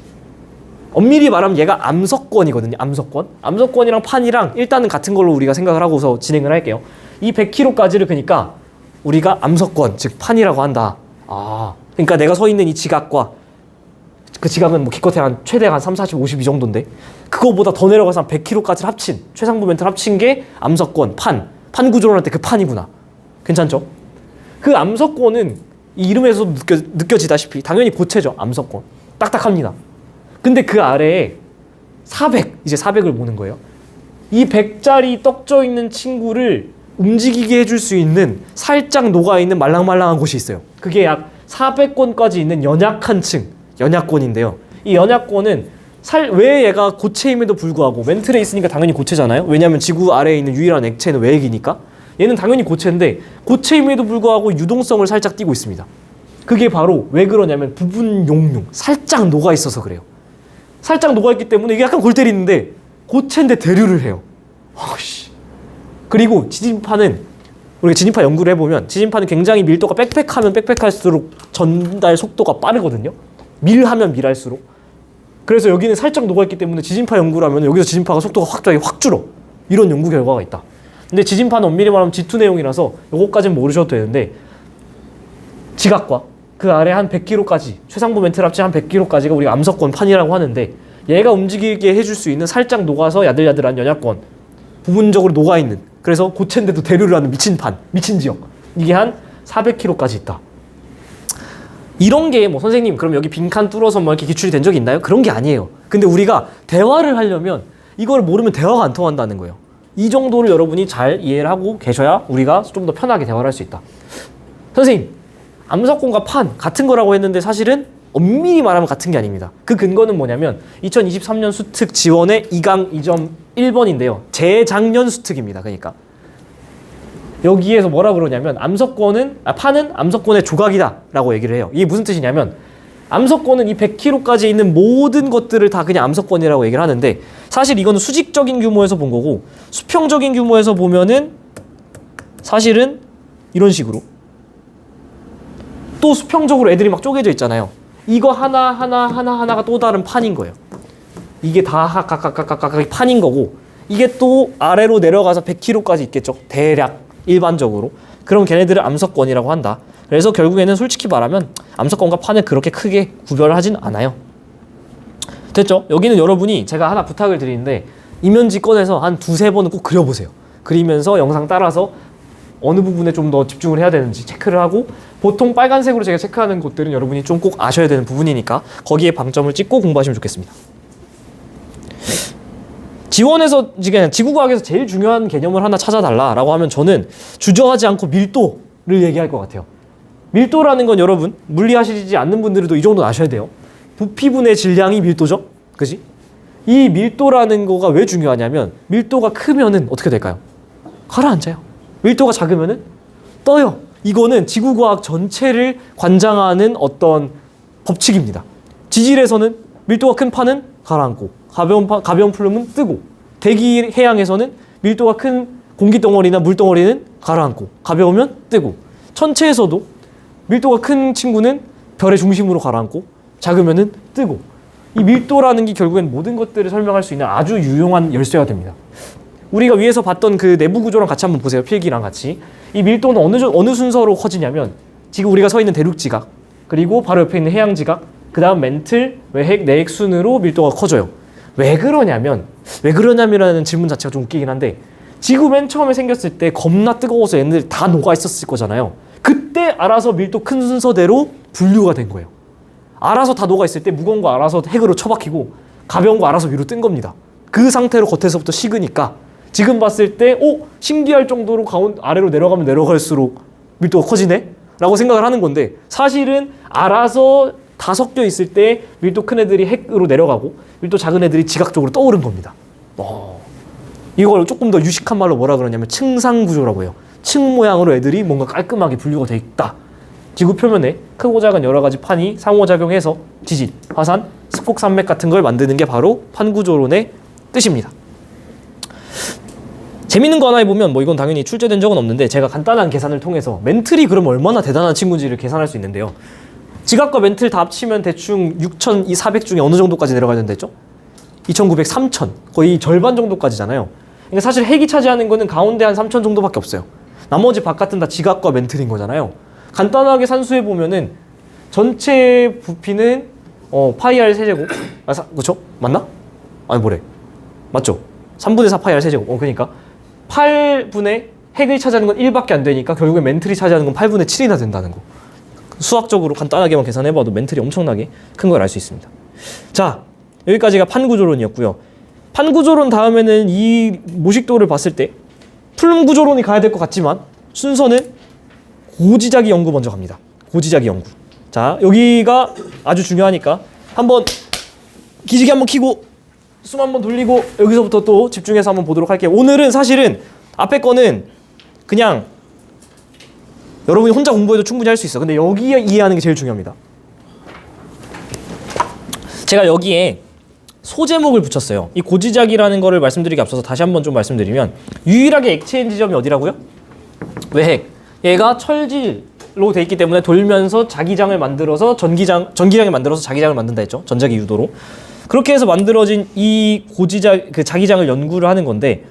엄밀히 말하면 얘가 암석권이거든요. 암석권이랑 판이랑 일단은 같은 걸로 우리가 생각을 하고서 진행을 할게요. 이 100kg까지를 그러니까 우리가 암석권, 즉 판이라고 한다. 그러니까 내가 서 있는 이 지각과 그 지각은 뭐 기껏해 최대 한 3, 40, 50 이 정도인데 그거보다 더 내려가서 한 100kg까지 합친 최상부 멘틀 합친 게 암석권, 판 구조로 할 때 그 판이구나. 괜찮죠? 그 암석권은 이 이름에서 느껴지다시피 당연히 고체죠. 암석권. 딱딱합니다. 근데 그 아래에 400, 이제 400을 보는 거예요. 이 100짜리 떡져 있는 친구를 움직이게 해줄 수 있는 살짝 녹아있는 말랑말랑한 곳이 있어요. 그게 약 400권까지 있는 연약한 층, 연약권인데요. 이 연약권은 왜 얘가 고체임에도 불구하고 멘틀에 있으니까 당연히 고체잖아요. 왜냐하면 지구 아래에 있는 유일한 액체는 외핵이니까. 얘는 당연히 고체인데 고체임에도 불구하고 유동성을 살짝 띠고 있습니다. 그게 바로 왜 그러냐면 부분 용융, 살짝 녹아있어서 그래요. 살짝 녹아있기 때문에 이게 약간 골 때리는데 고체인데 대류를 해요. 그리고 지진파는 우리가 지진파 연구를 해보면 지진파는 굉장히 밀도가 빽빽하면 빽빽할수록 전달 속도가 빠르거든요. 밀하면 밀할수록. 그래서 여기는 살짝 녹아있기 때문에 지진파 연구를 하면 여기서 지진파가 속도가 확 줄어. 이런 연구 결과가 있다. 근데 지진파는 엄밀히 말하면 G2 내용이라서 요거까지는 모르셔도 되는데 지각과 그 아래 한 100km까지 최상부 멘틀 합치 한 100km까지가 우리가 암석권 판이라고 하는데 얘가 움직이게 해줄 수 있는 살짝 녹아서 야들야들한 연약권 부분적으로 녹아있는 그래서 고체인데도 대류를 하는 미친 판, 미친 지역 이게 한 400km까지 있다. 이런 게 뭐 선생님 그럼 여기 빈칸 뚫어서 뭐 이렇게 기출이 된 적이 있나요? 그런 게 아니에요. 근데 우리가 대화를 하려면 이걸 모르면 대화가 안 통한다는 거예요. 이 정도를 여러분이 잘 이해를 하고 계셔야 우리가 좀 더 편하게 대화를 할 수 있다. 선생님 암석권과 판 같은 거라고 했는데 사실은 엄밀히 말하면 같은 게 아닙니다. 그 근거는 뭐냐면 2023년 수특 지원의 2강 2.1번인데요. 재작년 수특입니다. 그러니까 여기에서 뭐라 그러냐면 판은 암석권의 조각이다 라고 얘기를 해요. 이게 무슨 뜻이냐면 암석권은 이 100km까지 있는 모든 것들을 다 그냥 암석권이라고 얘기를 하는데 사실 이거는 수직적인 규모에서 본 거고 수평적인 규모에서 보면은 사실은 이런 식으로 또 수평적으로 애들이 막 쪼개져 있잖아요. 이거 하나가 또 다른 판인 거예요. 이게 다 각각 판인 거고 이게 또 아래로 내려가서 100km까지 있겠죠. 대략 일반적으로. 그럼 걔네들을 암석권이라고 한다. 그래서 결국에는 솔직히 말하면 암석권과 판을 그렇게 크게 구별하진 않아요. 됐죠? 여기는 여러분이 제가 하나 부탁을 드리는데 이면지 꺼내서 한 2-3번은 꼭 그려보세요. 그리면서 영상 따라서 어느 부분에 좀 더 집중을 해야 되는지 체크를 하고 보통 빨간색으로 제가 체크하는 것들은 여러분이 좀 꼭 아셔야 되는 부분이니까 거기에 방점을 찍고 공부하시면 좋겠습니다. 지원에서 지구과학에서 제일 중요한 개념을 하나 찾아달라라고 하면 저는 주저하지 않고 밀도를 얘기할 것 같아요. 밀도라는 건 여러분 물리하시지 않는 분들도 이 정도는 아셔야 돼요. 부피분의 질량이 밀도죠. 그지? 이 밀도라는 거가 왜 중요하냐면 밀도가 크면은 어떻게 될까요? 가라앉아요. 밀도가 작으면은 떠요. 이거는 지구과학 전체를 관장하는 어떤 법칙입니다. 지질에서는 밀도가 큰 판은 가라앉고 가벼운 플룸은 뜨고 대기 해양에서는 밀도가 큰 공기덩어리나 물덩어리는 가라앉고 가벼우면 뜨고 천체에서도 밀도가 큰 친구는 별의 중심으로 가라앉고 작으면은 뜨고 이 밀도라는 게 결국엔 모든 것들을 설명할 수 있는 아주 유용한 열쇠가 됩니다. 우리가 위에서 봤던 그 내부 구조랑 같이 한번 보세요. 필기랑 같이. 이 밀도는 어느 순서로 커지냐면 지금 우리가 서 있는 대륙지각 그리고 바로 옆에 있는 해양지각 그 다음 멘틀, 외핵, 내핵 순으로 밀도가 커져요. 왜 그러냐면이라는 질문 자체가 좀 웃기긴 한데 지구 맨 처음에 생겼을 때 겁나 뜨거워서 얘네들 다 녹아 있었을 거잖아요. 그때 알아서 밀도 큰 순서대로 분류가 된 거예요. 알아서 다 녹아 있을 때 무거운 거 알아서 핵으로 처박히고 가벼운 거 알아서 위로 뜬 겁니다. 그 상태로 겉에서부터 식으니까 지금 봤을 때 신기할 정도로 아래로 내려가면 내려갈수록 밀도가 커지네? 라고 생각을 하는 건데 사실은 알아서 다 섞여 있을 때 밀도 큰 애들이 핵으로 내려가고 밀도 작은 애들이 지각적으로 떠오른 겁니다. 이걸 조금 더 유식한 말로 뭐라 그러냐면 층상구조라고 해요. 층 모양으로 애들이 뭔가 깔끔하게 분류가 돼 있다. 지구 표면에 크고 작은 여러 가지 판이 상호작용해서 지진, 화산, 스폭 산맥 같은 걸 만드는 게 바로 판구조론의 뜻입니다. 재밌는 거 하나 해보면 이건 당연히 출제된 적은 없는데 제가 간단한 계산을 통해서 멘틀이 그럼 얼마나 대단한 친구인지를 계산할 수 있는데요. 지각과 멘틀 다 합치면 대충 6,400 중에 어느 정도까지 내려가야 된다 했죠? 2,900, 3,000 거의 절반 정도까지잖아요. 그러니까 사실 핵이 차지하는 거는 가운데 한 3,000 정도밖에 없어요. 나머지 바깥은 다 지각과 멘틀인 거잖아요. 간단하게 산수해 보면은 전체 부피는 파이 r 세제곱 그쵸? 맞나? 아니 뭐래? 맞죠? 3분의 4 파이 r 세제곱 그러니까 8분의 핵을 차지하는 건 1밖에 안 되니까 결국에 멘틀이 차지하는 건 8분의 7이나 된다는 거. 수학적으로 간단하게만 계산해봐도 멘틀이 엄청나게 큰 걸 알 수 있습니다. 자, 여기까지가 판구조론이었고요. 판구조론 다음에는 이 모식도를 봤을 때 플룸구조론이 가야 될 것 같지만 순서는 고지자기 연구 먼저 갑니다. 고지자기 연구. 자, 여기가 아주 중요하니까 한번 기지개 한번 켜고 숨 한번 돌리고 여기서부터 또 집중해서 한번 보도록 할게요. 오늘은 사실은 앞에 거는 그냥 여러분이 혼자 공부해도 충분히 할 수 있어. 근데 여기 이해하는 게 제일 중요합니다. 제가 여기에 소제목을 붙였어요. 이 고지작이라는 거를 말씀드리기 앞서서 다시 한번 좀 말씀드리면 유일하게 액체인 지점이 어디라고요? 외핵. 얘가 철질로 돼 있기 때문에 돌면서 자기장을 만들어서 전기장을 만들어서 자기장을 만든다 했죠. 전자기 유도로. 그렇게 해서 만들어진 이 그 자기장을 연구를 하는 건데,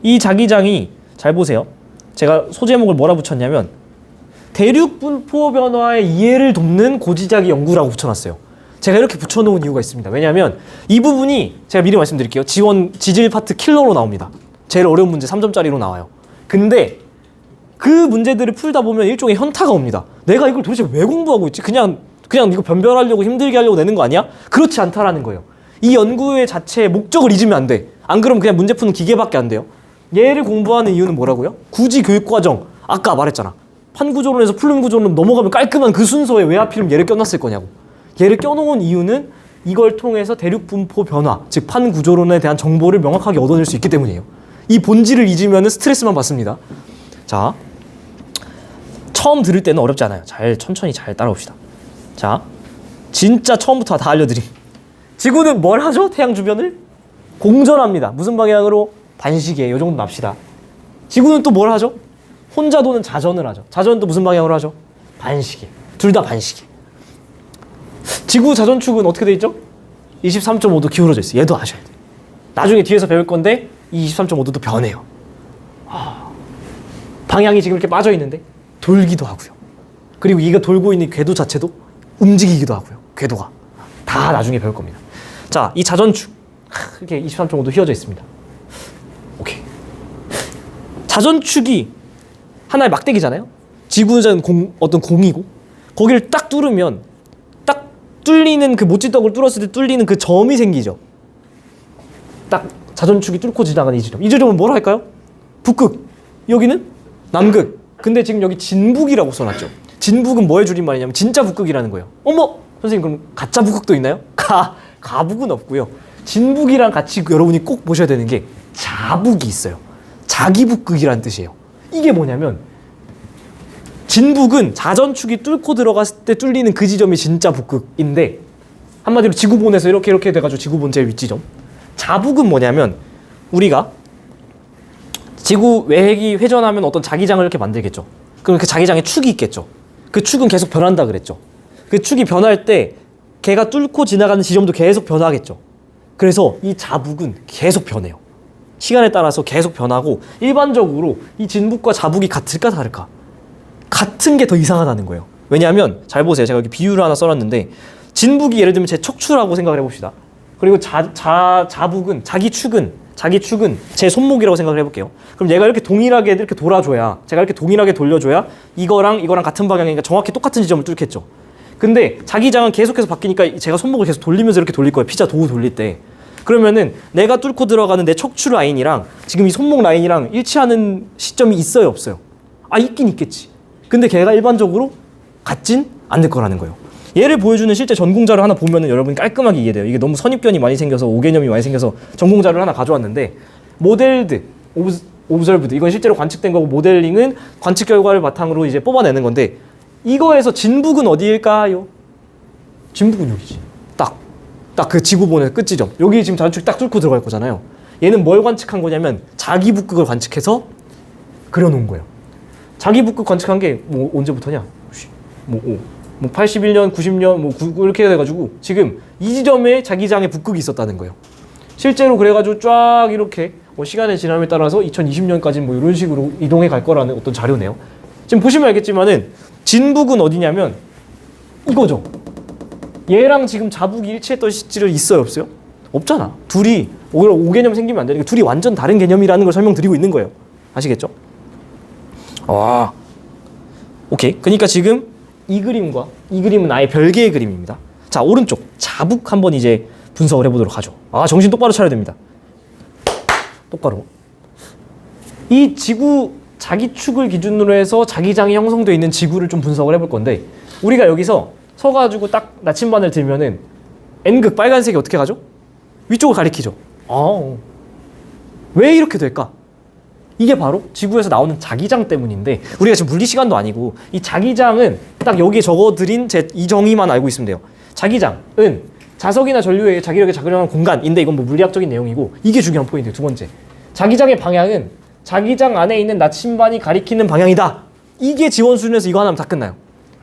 이 자기장이 잘 보세요. 제가 소제목을 뭐라 붙였냐면 대륙 분포 변화의 이해를 돕는 고지자기 연구라고 붙여놨어요. 제가 이렇게 붙여놓은 이유가 있습니다. 왜냐하면 이 부분이 제가 미리 말씀드릴게요. 지질 파트 킬러로 나옵니다. 제일 어려운 문제 3점짜리로 나와요. 근데 그 문제들을 풀다 보면 일종의 현타가 옵니다. 내가 이걸 도대체 왜 공부하고 있지? 그냥 이거 변별하려고 힘들게 하려고 내는 거 아니야? 그렇지 않다라는 거예요. 이 연구의 자체의 목적을 잊으면 안 돼. 안 그러면 그냥 문제 푸는 기계밖에 안 돼요. 얘를 공부하는 이유는 뭐라고요? 굳이 교육과정, 아까 말했잖아. 판구조론에서 풀림구조론 넘어가면 깔끔한 그 순서에 왜 하필이면 얘를 껴놨을 거냐고. 얘를 껴놓은 이유는 이걸 통해서 대륙 분포 변화, 즉 판구조론에 대한 정보를 명확하게 얻어낼 수 있기 때문이에요. 이 본질을 잊으면 스트레스만 받습니다. 자, 처음 들을 때는 어렵지 않아요. 천천히 잘 따라옵시다. 자, 진짜 처음부터 다 알려드림. 지구는 뭘 하죠? 태양 주변을 공전합니다. 무슨 방향으로? 반시계에. 이 정도 납시다. 지구는 또 뭘 하죠? 혼자 도는 자전을 하죠. 자전은 또 무슨 방향으로 하죠? 반시계. 둘 다 반시계. 지구 자전축은 어떻게 돼 있죠? 23.5도 기울어져 있어요. 얘도 아셔야 돼요. 나중에 뒤에서 배울 건데 이 23.5도도 변해요. 방향이 지금 이렇게 빠져 있는데 돌기도 하고요. 그리고 이가 돌고 있는 궤도 자체도 움직이기도 하고요. 궤도가. 다 나중에 배울 겁니다. 자, 이 자전축. 이렇게 23.5도 휘어져 있습니다. 오케이. 자전축이 하나의 막대기잖아요. 지구는 어떤 공이고 거기를 딱 뚫으면 딱 뚫리는 그 모찌떡을 뚫었을 때 뚫리는 그 점이 생기죠. 딱 자전축이 뚫고 지나가는 이 지점. 이 지점은 뭘 할까요? 북극. 여기는 남극. 근데 지금 여기 진북이라고 써놨죠. 진북은 뭐의 줄임말이냐면 진짜 북극이라는 거예요. 어머! 선생님 그럼 가짜 북극도 있나요? 가북은 없고요. 진북이랑 같이 여러분이 꼭 보셔야 되는 게 자북이 있어요. 자기 북극이라는 뜻이에요. 이게 뭐냐면 진북은 자전축이 뚫고 들어갔을 때 뚫리는 그 지점이 진짜 북극인데 한마디로 지구본에서 이렇게 돼가지고 지구본 제일 윗지점. 자북은 뭐냐면 우리가 지구 외핵이 회전하면 어떤 자기장을 이렇게 만들겠죠. 그럼 그 자기장에 축이 있겠죠. 그 축은 계속 변한다 그랬죠. 그 축이 변할 때 걔가 뚫고 지나가는 지점도 계속 변하겠죠. 그래서 이 자북은 계속 변해요. 시간에 따라서 계속 변하고 일반적으로 이 진북과 자북이 같을까 다를까? 같은 게 더 이상하다는 거예요. 왜냐하면 잘 보세요. 제가 여기 비유를 하나 써놨는데 진북이 예를 들면 제 척추라고 생각을 해봅시다. 그리고 자북은 자기 축은 제 손목이라고 생각을 해볼게요. 그럼 얘가 이렇게 동일하게 이렇게 돌아줘야 제가 이렇게 동일하게 돌려줘야 이거랑 같은 방향이니까 정확히 똑같은 지점을 뚫겠죠. 근데 자기장은 계속해서 바뀌니까 제가 손목을 계속 돌리면서 이렇게 돌릴 거예요. 피자 도우 돌릴 때. 그러면은 내가 뚫고 들어가는 내 척추 라인이랑 지금 이 손목 라인이랑 일치하는 시점이 있어요, 없어요? 있긴 있겠지. 근데 걔가 일반적으로 같진 않을 거라는 거예요. 얘를 보여주는 실제 전공자를 하나 보면은 여러분이 깔끔하게 이해돼요. 이게 너무 선입견이 많이 생겨서 오개념이 많이 생겨서 전공자를 하나 가져왔는데 모델드, 오브저브드 이건 실제로 관측된 거고 모델링은 관측 결과를 바탕으로 이제 뽑아내는 건데 이거에서 진북은 어디일까요? 진북은 여기지. 딱 그 지구본의 끝지점. 여기 지금 자전축이 딱 뚫고 들어갈 거잖아요. 얘는 뭘 관측한 거냐면 자기 북극을 관측해서 그려놓은 거예요. 자기 북극 관측한 게 뭐 언제부터냐? 81년, 90년, 이렇게 돼가지고 지금 이 지점에 자기장에 북극이 있었다는 거예요. 실제로 그래가지고 쫙 이렇게 시간의 지남에 따라서 2020년까지 뭐 이런 식으로 이동해 갈 거라는 어떤 자료네요. 지금 보시면 알겠지만은 진북은 어디냐면 이거죠. 얘랑 지금 자북이 일치했던 시절 있어요, 없어요? 없잖아. 둘이 오개념 생기면 안 되니까 둘이 완전 다른 개념이라는 걸 설명드리고 있는 거예요. 아시겠죠? 오케이. 그러니까 지금 이 그림은 아예 별개의 그림입니다. 자, 오른쪽 자북 한번 이제 분석을 해보도록 하죠. 정신 똑바로 차려야 됩니다. 똑바로. 이 지구 자기 축을 기준으로 해서 자기장이 형성되어 있는 지구를 좀 분석을 해볼 건데 우리가 여기서 서가지고 딱 나침반을 들면은 N극 빨간색이 어떻게 가죠? 위쪽을 가리키죠. 왜 이렇게 될까? 이게 바로 지구에서 나오는 자기장 때문인데 우리가 지금 물리 시간도 아니고 이 자기장은 딱 여기에 적어드린 이 정의만 알고 있으면 돼요. 자기장은 자석이나 전류의 자기력에 작용하는 공간인데 이건 뭐 물리학적인 내용이고 이게 중요한 포인트예요. 두 번째. 자기장의 방향은 자기장 안에 있는 나침반이 가리키는 방향이다. 이게 지원 수준에서 이거 하나면 다 끝나요.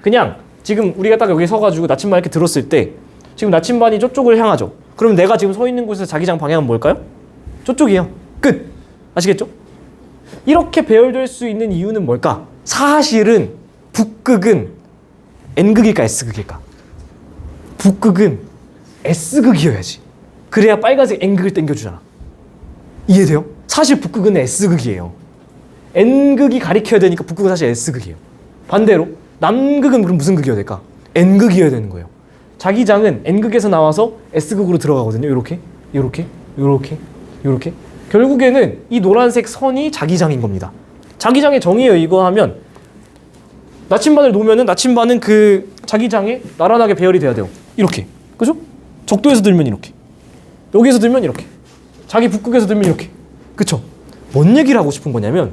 그냥 지금 우리가 딱 여기 서가지고 나침반 이렇게 들었을 때 지금 나침반이 저쪽을 향하죠. 그럼 내가 지금 서 있는 곳에서 자기장 방향은 뭘까요? 저쪽이에요. 끝. 아시겠죠? 이렇게 배열될 수 있는 이유는 뭘까? 사실은 북극은 N극일까 S극일까? 북극은 S극이어야지. 그래야 빨간색 N극을 땡겨주잖아. 이해돼요? 사실 북극은 S극이에요. N극이 가리켜야 되니까 북극은 사실 S극이에요. 반대로 남극은 그럼 무슨 극이어야 될까? N극이어야 되는 거예요. 자기장은 N극에서 나와서 S극으로 들어가거든요. 요렇게, 요렇게, 요렇게, 요렇게. 결국에는 이 노란색 선이 자기장인 겁니다. 자기장의 정의예요. 이거 하면 나침반을 놓으면은 나침반은 그 자기장에 나란하게 배열이 돼야 돼요. 이렇게. 그죠? 적도에서 들면 이렇게. 여기에서 들면 이렇게. 자기 북극에서 들면 이렇게. 그쵸? 뭔 얘기를 하고 싶은 거냐면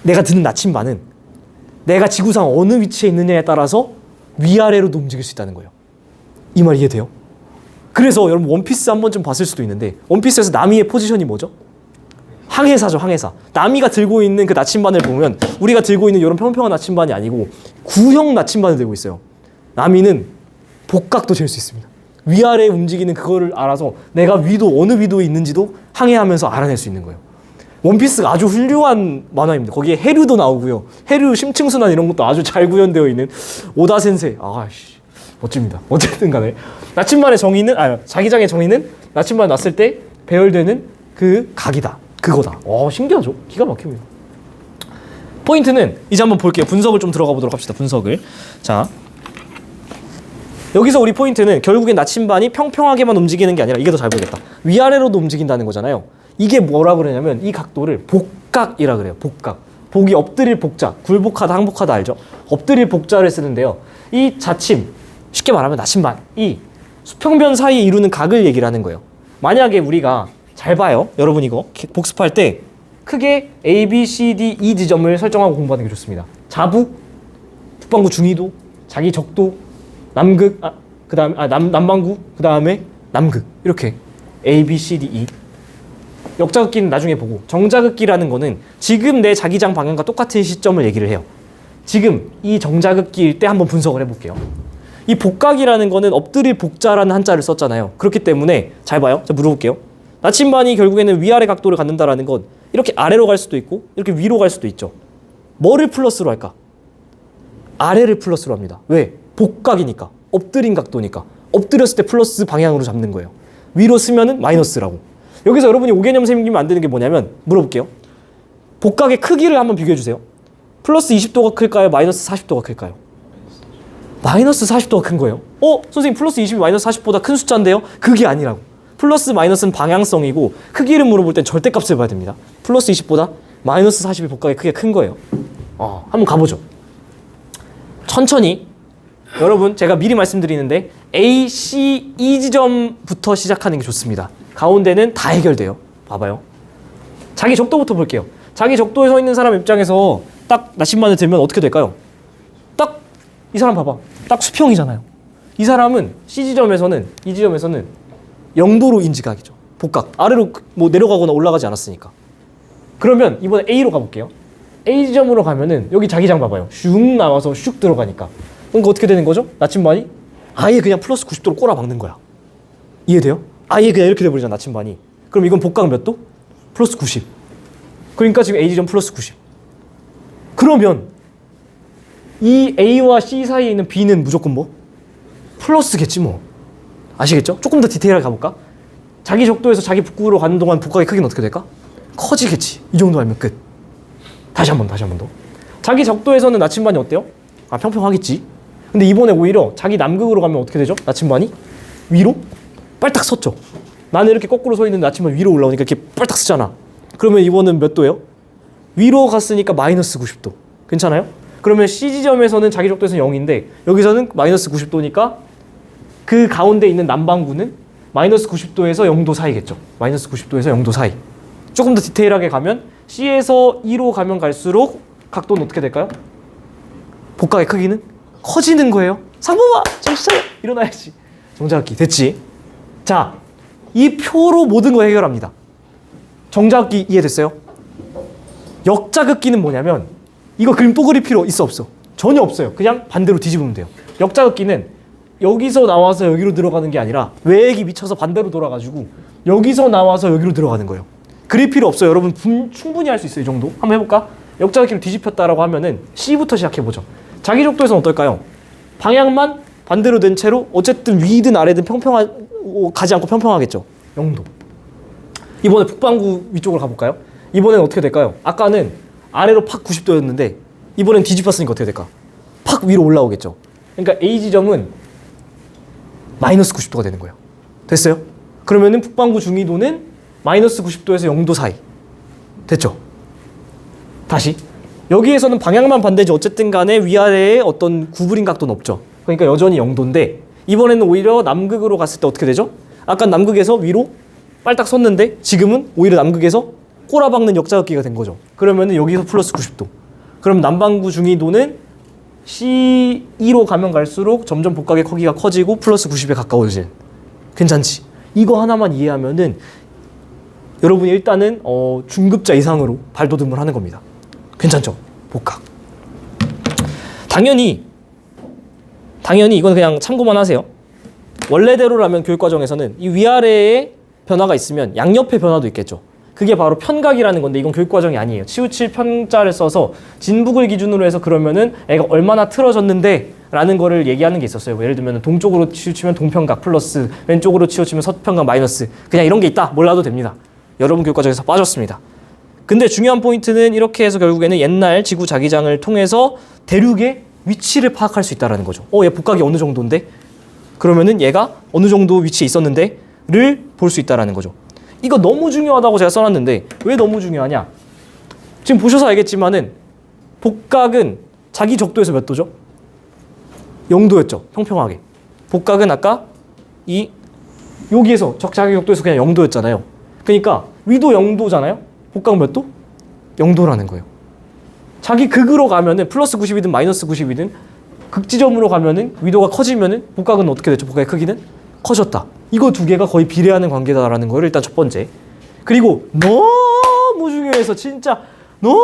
내가 드는 나침반은 내가 지구상 어느 위치에 있느냐에 따라서 위아래로도 움직일 수 있다는 거예요. 이 말 이해돼요? 그래서 여러분 원피스 한 번쯤 봤을 수도 있는데 원피스에서 나미의 포지션이 뭐죠? 항해사죠. 항해사. 나미가 들고 있는 그 나침반을 보면 우리가 들고 있는 이런 평평한 나침반이 아니고 구형 나침반을 들고 있어요. 나미는 복각도 잴 수 있습니다. 위아래 움직이는 그거를 알아서 내가 위도 어느 위도에 있는지도 항해하면서 알아낼 수 있는 거예요. 원피스가 아주 훌륭한 만화입니다. 거기에 해류도 나오고요. 해류 심층순환 이런 것도 아주 잘 구현되어 있는 오다 센세. 아씨 멋집니다. 어쨌든 간에 나침반의 정의는 자기장의 정의는 나침반을 놨을 때 배열되는 그 각이다. 그거다. 신기하죠? 기가 막힙니다. 포인트는 이제 한번 볼게요. 분석을 좀 들어가 보도록 합시다. 분석을. 자, 여기서 우리 포인트는 결국엔 나침반이 평평하게만 움직이는 게 아니라 이게 더 잘 보겠다. 위아래로도 움직인다는 거잖아요. 이게 뭐라 그러냐면 이 각도를 복각이라 그래요. 복각. 복이 엎드릴 복자. 굴복하다 항복하다 알죠? 엎드릴 복자를 쓰는데요. 이 자침, 쉽게 말하면 나침반, 이 수평변 사이에 이루는 각을 얘기를 하는 거예요. 만약에 우리가 잘 봐요. 여러분 이거 복습할 때 크게 A, B, C, D, E 지점을 설정하고 공부하는 게 좋습니다. 자북, 북반구 중위도, 자기 적도, 남극, 남반구, 그 다음에 남극. 이렇게 A, B, C, D, E. 역자극기는 나중에 보고 정자극기라는 거는 지금 내 자기장 방향과 똑같은 시점을 얘기를 해요. 지금 이 정자극기일 때 한번 분석을 해볼게요. 이 복각이라는 거는 엎드릴 복자라는 한자를 썼잖아요. 그렇기 때문에 잘 봐요. 자, 물어볼게요. 나침반이 결국에는 위아래 각도를 갖는다라는 건 이렇게 아래로 갈 수도 있고 이렇게 위로 갈 수도 있죠. 뭐를 플러스로 할까? 아래를 플러스로 합니다. 왜? 복각이니까. 엎드린 각도니까. 엎드렸을 때 플러스 방향으로 잡는 거예요. 위로 쓰면은 마이너스라고. 여기서 여러분이 5개념 생기면 안 되는 게 뭐냐면 물어볼게요. 복각의 크기를 한번 비교해 주세요. 플러스 20도가 클까요? 마이너스 40도가 클까요? 마이너스 40도가 큰 거예요. 선생님 플러스 20이 마이너스 40보다 큰 숫자인데요? 그게 아니라고. 플러스 마이너스는 방향성이고 크기를 물어볼 땐 절대값을 봐야 됩니다. 플러스 20보다 마이너스 40이 복각의 크기가 큰 거예요. 한번 가보죠. 천천히. 여러분 제가 미리 말씀드리는데 A, C, E 지점부터 시작하는 게 좋습니다. 가운데는 다 해결돼요. 봐봐요. 자기 적도부터 볼게요. 자기 적도에 서 있는 사람 입장에서 딱 나침반을 들면 어떻게 될까요? 딱 이 사람 봐봐. 딱 수평이잖아요. 이 사람은 C 지점에서는 이 지점에서는 0도로 인지각이죠. 복각. 아래로 뭐 내려가거나 올라가지 않았으니까. 그러면 이번에 A로 가볼게요. A 지점으로 가면은 여기 자기장 봐봐요. 슉 나와서 슉 들어가니까. 그러니까 어떻게 되는 거죠? 나침반이 아예 그냥 플러스 90도로 꼬라 박는 거야. 이해돼요? 아예 그냥 이렇게 돼버리잖아 나침반이. 그럼 이건 복각 몇 도? 플러스 90. 그러니까 지금 A 지점 플러스 90. 그러면 이 A와 C 사이에 있는 B는 무조건 뭐? 플러스겠지 뭐. 아시겠죠? 조금 더 디테일하게 가볼까? 자기 적도에서 자기 북극으로 가는 동안 복각의 크기는 어떻게 될까? 커지겠지. 이 정도 알면 끝. 다시 한 번 더. 자기 적도에서는 나침반이 어때요? 평평하겠지. 근데 이번에 오히려 자기 남극으로 가면 어떻게 되죠? 나침반이 위로 빨딱 섰죠. 나는 이렇게 거꾸로 서 있는데 나침반 위로 올라오니까 이렇게 빨딱 서잖아. 그러면 이번은 몇 도예요? 위로 갔으니까 마이너스 90도. 괜찮아요? 그러면 C 지점에서는 자기 적도에서는 0인데 여기서는 마이너스 90도니까 그 가운데 있는 남반구는 마이너스 90도에서 0도 사이겠죠. 마이너스 90도에서 0도 사이. 조금 더 디테일하게 가면 C에서 E로 가면 갈수록 각도는 어떻게 될까요? 복각의 크기는 커지는 거예요. 상범아! 정신 차려! 일어나야지. 정자각기 됐지? 자, 이 표로 모든 거 해결합니다. 정자극기 이해됐어요? 역자극기는 뭐냐면 이거 그림 또 그릴 필요 있어 없어? 전혀 없어요. 그냥 반대로 뒤집으면 돼요. 역자극기는 여기서 나와서 여기로 들어가는 게 아니라 외액이 미쳐서 반대로 돌아가지고 여기서 나와서 여기로 들어가는 거예요. 그릴 필요 없어요. 여러분 충분히 할 수 있어요. 이 정도. 한번 해볼까? 역자극기를 뒤집혔다라고 하면은 C부터 시작해보죠. 자기 족도에서는 어떨까요? 방향만 반대로 된 채로 어쨌든 위든 아래든 가지 않고 평평하겠죠. 0도. 이번에 북반구 위쪽으로 가볼까요? 이번엔 어떻게 될까요? 아까는 아래로 팍 90도였는데 이번엔 뒤집혔으니까 어떻게 될까? 팍 위로 올라오겠죠. 그러니까 A 지점은 마이너스 90도가 되는 거예요. 됐어요? 그러면은 북반구 중위도는 마이너스 90도에서 0도 사이. 됐죠? 다시. 여기에서는 방향만 반대지 어쨌든 간에 위아래에 어떤 구부린 각도는 없죠. 그러니까 여전히 0도인데 이번에는 오히려 남극으로 갔을 때 어떻게 되죠? 아까 남극에서 위로 빨딱 섰는데 지금은 오히려 남극에서 꼬라박는 역자극기가 된 거죠. 그러면은 여기서 플러스 90도. 그럼 남반구 중위도는 C2로 가면 갈수록 점점 복각의 크기가 커지고 플러스 90에 가까워지는. 괜찮지? 이거 하나만 이해하면은 여러분이 일단은 중급자 이상으로 발돋움을 하는 겁니다. 괜찮죠? 복각. 당연히 이건 그냥 참고만 하세요. 원래대로라면 교육과정에서는 이 위아래에 변화가 있으면 양옆에 변화도 있겠죠. 그게 바로 편각이라는 건데 이건 교육과정이 아니에요. 치우칠 편자를 써서 진북을 기준으로 해서 그러면은 애가 얼마나 틀어졌는데 라는 거를 얘기하는 게 있었어요. 예를 들면 동쪽으로 치우치면 동편각 플러스, 왼쪽으로 치우치면 서편각 마이너스. 그냥 이런 게 있다. 몰라도 됩니다. 여러분 교육과정에서 빠졌습니다. 근데 중요한 포인트는 이렇게 해서 결국에는 옛날 지구 자기장을 통해서 대륙의 위치를 파악할 수 있다는 거죠. 얘 복각이 어느 정도인데? 그러면은 얘가 어느 정도 위치에 있었는데? 를 볼 수 있다는 거죠. 이거 너무 중요하다고 제가 써놨는데 왜 너무 중요하냐? 지금 보셔서 알겠지만은 복각은 자기 적도에서 몇 도죠? 0도였죠. 평평하게. 복각은 아까 여기에서 자기 적도에서 그냥 0도였잖아요. 그러니까 위도 0도잖아요. 복각 몇 도? 0도라는 거예요. 자기 극으로 가면은 플러스 90이든 마이너스 90이든 극지점으로 가면은 위도가 커지면은 복각은 어떻게 됐죠? 복각의 크기는 커졌다. 이거 두 개가 거의 비례하는 관계다라는 거를 일단 첫 번째. 그리고 너무 중요해서 진짜 너무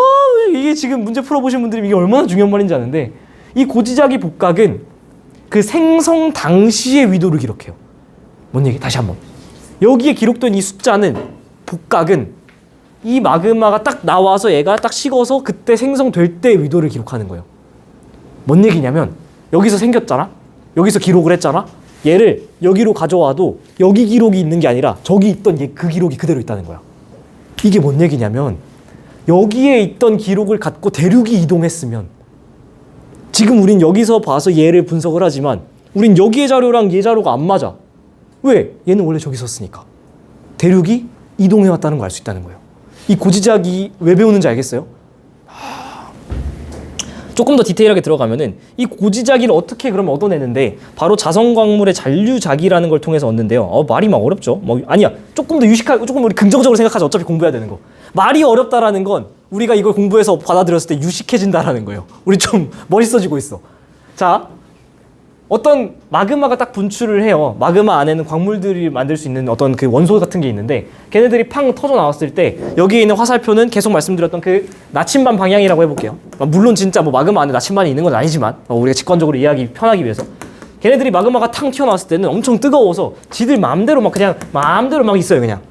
이게 지금 문제 풀어보신 분들이 이게 얼마나 중요한 말인지 아는데 이 고지자기 복각은 그 생성 당시의 위도를 기록해요. 뭔 얘기? 다시 한번. 여기에 기록된 이 숫자는 복각은 이 마그마가 딱 나와서 얘가 딱 식어서 그때 생성될 때의 위도를 기록하는 거예요. 뭔 얘기냐면 여기서 생겼잖아. 여기서 기록을 했잖아. 얘를 여기로 가져와도 여기 기록이 있는 게 아니라 저기 있던 그 기록이 그대로 있다는 거야. 이게 뭔 얘기냐면 여기에 있던 기록을 갖고 대륙이 이동했으면 지금 우린 여기서 봐서 얘를 분석을 하지만 우린 여기의 자료랑 얘 자료가 안 맞아. 왜? 얘는 원래 저기 있었으니까. 대륙이 이동해왔다는 걸 알 수 있다는 거예요. 이 고지작이 왜 배우는지 알겠어요? 조금 더 디테일하게 들어가면은 이 고지자기를 어떻게 그러면 얻어내는데 바로 자성광물의 잔류자기라는 걸 통해서 얻는데요. 말이 막 어렵죠. 아니야. 조금 더 유식하고 조금 우리 긍정적으로 생각하자. 어차피 공부해야 되는 거. 말이 어렵다라는 건 우리가 이걸 공부해서 받아들였을 때 유식해진다라는 거예요. 우리 좀 멋있어지고 있어. 자, 어떤 마그마가 딱 분출을 해요. 마그마 안에는 광물들이 만들 수 있는 어떤 그 원소 같은 게 있는데 걔네들이 팡 터져 나왔을 때 여기에 있는 화살표는 계속 말씀드렸던 그 나침반 방향이라고 해볼게요. 물론 진짜 마그마 안에 나침반이 있는 건 아니지만 우리가 직관적으로 이해하기 편하기 위해서 걔네들이 마그마가 탕 튀어나왔을 때는 엄청 뜨거워서 지들 마음대로 그냥 마음대로 막 있어요 그냥.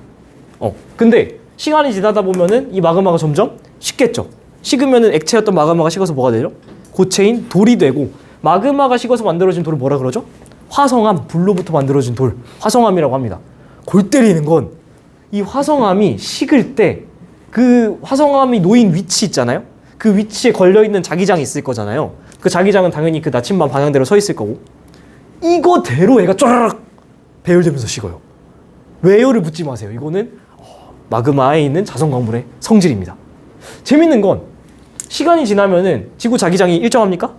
근데 시간이 지나다 보면은 이 마그마가 점점 식겠죠. 식으면은 액체였던 마그마가 식어서 뭐가 되죠? 고체인 돌이 되고 마그마가 식어서 만들어진 돌을 뭐라 그러죠? 화성암, 불로부터 만들어진 돌, 화성암이라고 합니다. 골 때리는 건 이 화성암이 식을 때 그 화성암이 놓인 위치 있잖아요. 그 위치에 걸려있는 자기장이 있을 거잖아요. 그 자기장은 당연히 그 나침반 방향대로 서 있을 거고 이거대로 애가 쫘라락 배열되면서 식어요. 왜요를 묻지 마세요. 이거는 마그마에 있는 자성광물의 성질입니다. 재밌는 건 시간이 지나면은 지구 자기장이 일정합니까?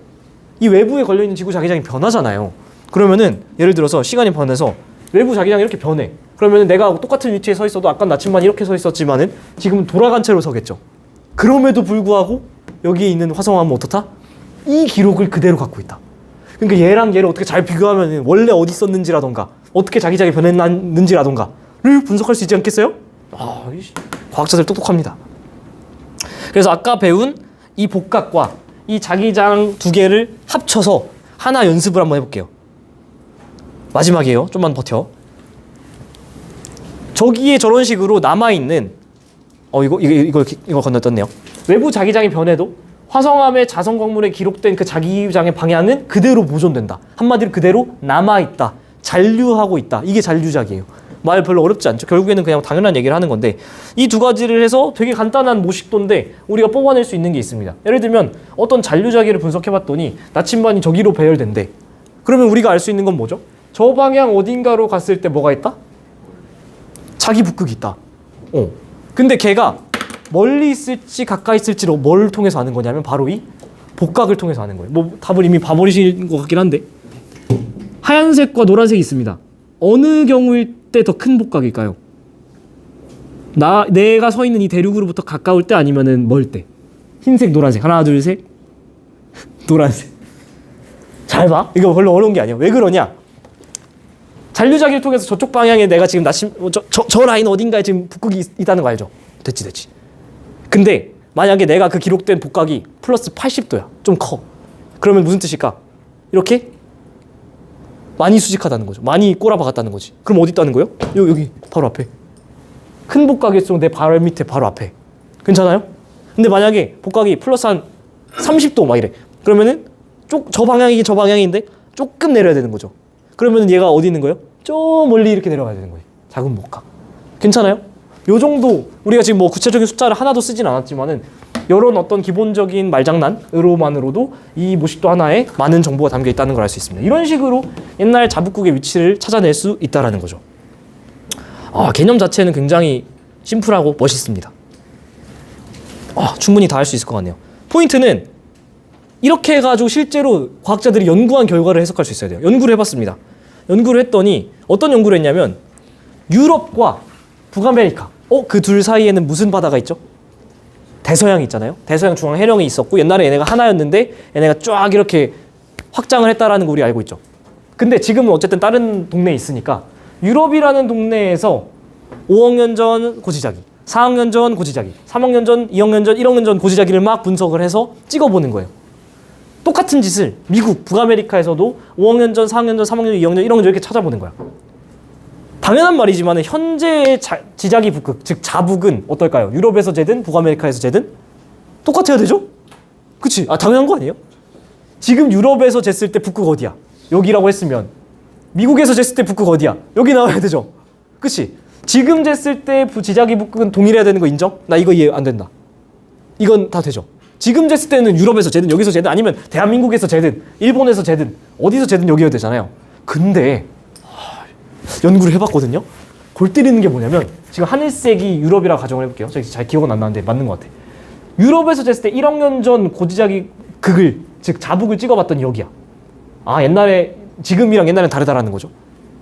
이 외부에 걸려있는 지구 자기장이 변하잖아요. 그러면은 예를 들어서 시간이 변해서 외부 자기장이 이렇게 변해. 그러면은 내가 똑같은 위치에 서 있어도 아까 나침반이 이렇게 서 있었지만은 지금은 돌아간 채로 서겠죠. 그럼에도 불구하고 여기에 있는 화성암은 어떻다? 이 기록을 그대로 갖고 있다. 그러니까 얘랑 얘를 어떻게 잘 비교하면은 원래 어디 있었는지라던가 어떻게 자기장이 변했는지라던가 분석할 수 있지 않겠어요? 과학자들 똑똑합니다. 그래서 아까 배운 이 복각과 이 자기장 두 개를 합쳐서 하나 연습을 한번 해볼게요. 마지막이에요. 좀만 버텨. 저기에 저런 식으로 남아있는 이거 건너뛰었네요. 외부 자기장의 변해도 화성암의 자성 광물에 기록된 그 자기장의 방향은 그대로 보존된다. 한마디로 그대로 남아있다. 잔류하고 있다. 이게 잔류작이에요. 말 별로 어렵지 않죠. 결국에는 그냥 당연한 얘기를 하는 건데 이 두 가지를 해서 되게 간단한 모식도인데 우리가 뽑아낼 수 있는 게 있습니다. 예를 들면 어떤 잔류자기를 분석해봤더니 나침반이 저기로 배열된대. 그러면 우리가 알 수 있는 건 뭐죠? 저 방향 어딘가로 갔을 때 뭐가 있다? 자기 북극이 있다. 근데 걔가 멀리 있을지 가까이 있을지를 뭘 통해서 아는 거냐면 바로 이 복각을 통해서 아는 거예요. 뭐 답을 이미 봐버리신 것 같긴 한데 하얀색과 노란색이 있습니다. 어느 경우일 때 더 큰 복각일까요? 내가 서 있는 이 대륙으로부터 가까울 때 아니면은 멀 때? 흰색, 노란색. 하나, 둘, 셋. 노란색. 잘 봐. 이거 별로 어려운 게 아니야. 왜 그러냐? 잔류자기를 통해서 저쪽 방향에 내가 지금 저 라인 어딘가에 지금 북극이 있다는 거 알죠? 됐지. 근데 만약에 내가 그 기록된 복각이 플러스 80도야. 좀 커. 그러면 무슨 뜻일까? 이렇게 많이 수직하다는 거죠. 많이 꼬라박았다는 거지. 그럼 어디 있다는 거예요? 여기 바로 앞에. 큰 복각일수록 내 발 밑에 바로 앞에. 괜찮아요? 근데 만약에 복각이 플러스 한 30도 막 이래. 그러면은 저 방향이긴 저 방향인데 조금 내려야 되는 거죠. 그러면은 얘가 어디 있는 거예요? 저 멀리 이렇게 내려가야 되는 거예요. 작은 복각. 괜찮아요? 요 정도 우리가 지금 뭐 구체적인 숫자를 하나도 쓰진 않았지만은 이런 어떤 기본적인 말장난으로만으로도 이 모식도 하나에 많은 정보가 담겨 있다는 걸 알 수 있습니다. 이런 식으로 옛날 자북국의 위치를 찾아낼 수 있다는 거죠. 개념 자체는 굉장히 심플하고 멋있습니다. 충분히 다 할 수 있을 것 같네요. 포인트는 이렇게 해가지고 실제로 과학자들이 연구한 결과를 해석할 수 있어야 돼요. 연구를 해봤습니다. 연구를 했더니 어떤 연구를 했냐면 유럽과 북아메리카 그 둘 사이에는 무슨 바다가 있죠? 대서양이 있잖아요. 대서양 중앙 해령이 있었고 옛날에 얘네가 하나였는데 얘네가 쫙 이렇게 확장을 했다라는 거 우리 알고 있죠. 근데 지금은 어쨌든 다른 동네에 있으니까 유럽이라는 동네에서 5억 년 전 고지자기, 4억 년 전 고지자기, 3억 년 전, 2억 년 전, 1억 년 전 고지자기를 막 분석을 해서 찍어보는 거예요. 똑같은 짓을 미국, 북아메리카에서도 5억 년 전, 4억 년 전, 3억 년 전, 2억 년, 1억 년 전 이렇게 찾아보는 거야. 당연한 말이지만 현재의 지자기 북극, 즉 자북은 어떨까요? 유럽에서 재든 북아메리카에서 재든 똑같아야 되죠? 그치? 당연한 거 아니에요? 지금 유럽에서 쟀을 때 북극 어디야? 여기라고 했으면 미국에서 쟀을 때 북극 어디야? 여기 나와야 되죠? 그치? 지금 쟀을 때 지자기 북극은 동일해야 되는 거 인정? 나 이거 이해 안 된다. 이건 다 되죠? 지금 쟀을 때는 유럽에서 재든 여기서 재든 아니면 대한민국에서 재든 일본에서 재든 어디서 재든 여기여야 되잖아요. 근데 연구를 해봤거든요. 골 때리는 게 뭐냐면 지금 하늘색이 유럽이라고 가정을 해볼게요. 제가 잘 기억은 안 나는데 맞는 것 같아. 유럽에서 쟀을 때 1억 년 전 고지자기 극을 즉 자북을 찍어봤더니 여기야. 옛날에 지금이랑 옛날엔 다르다라는 거죠.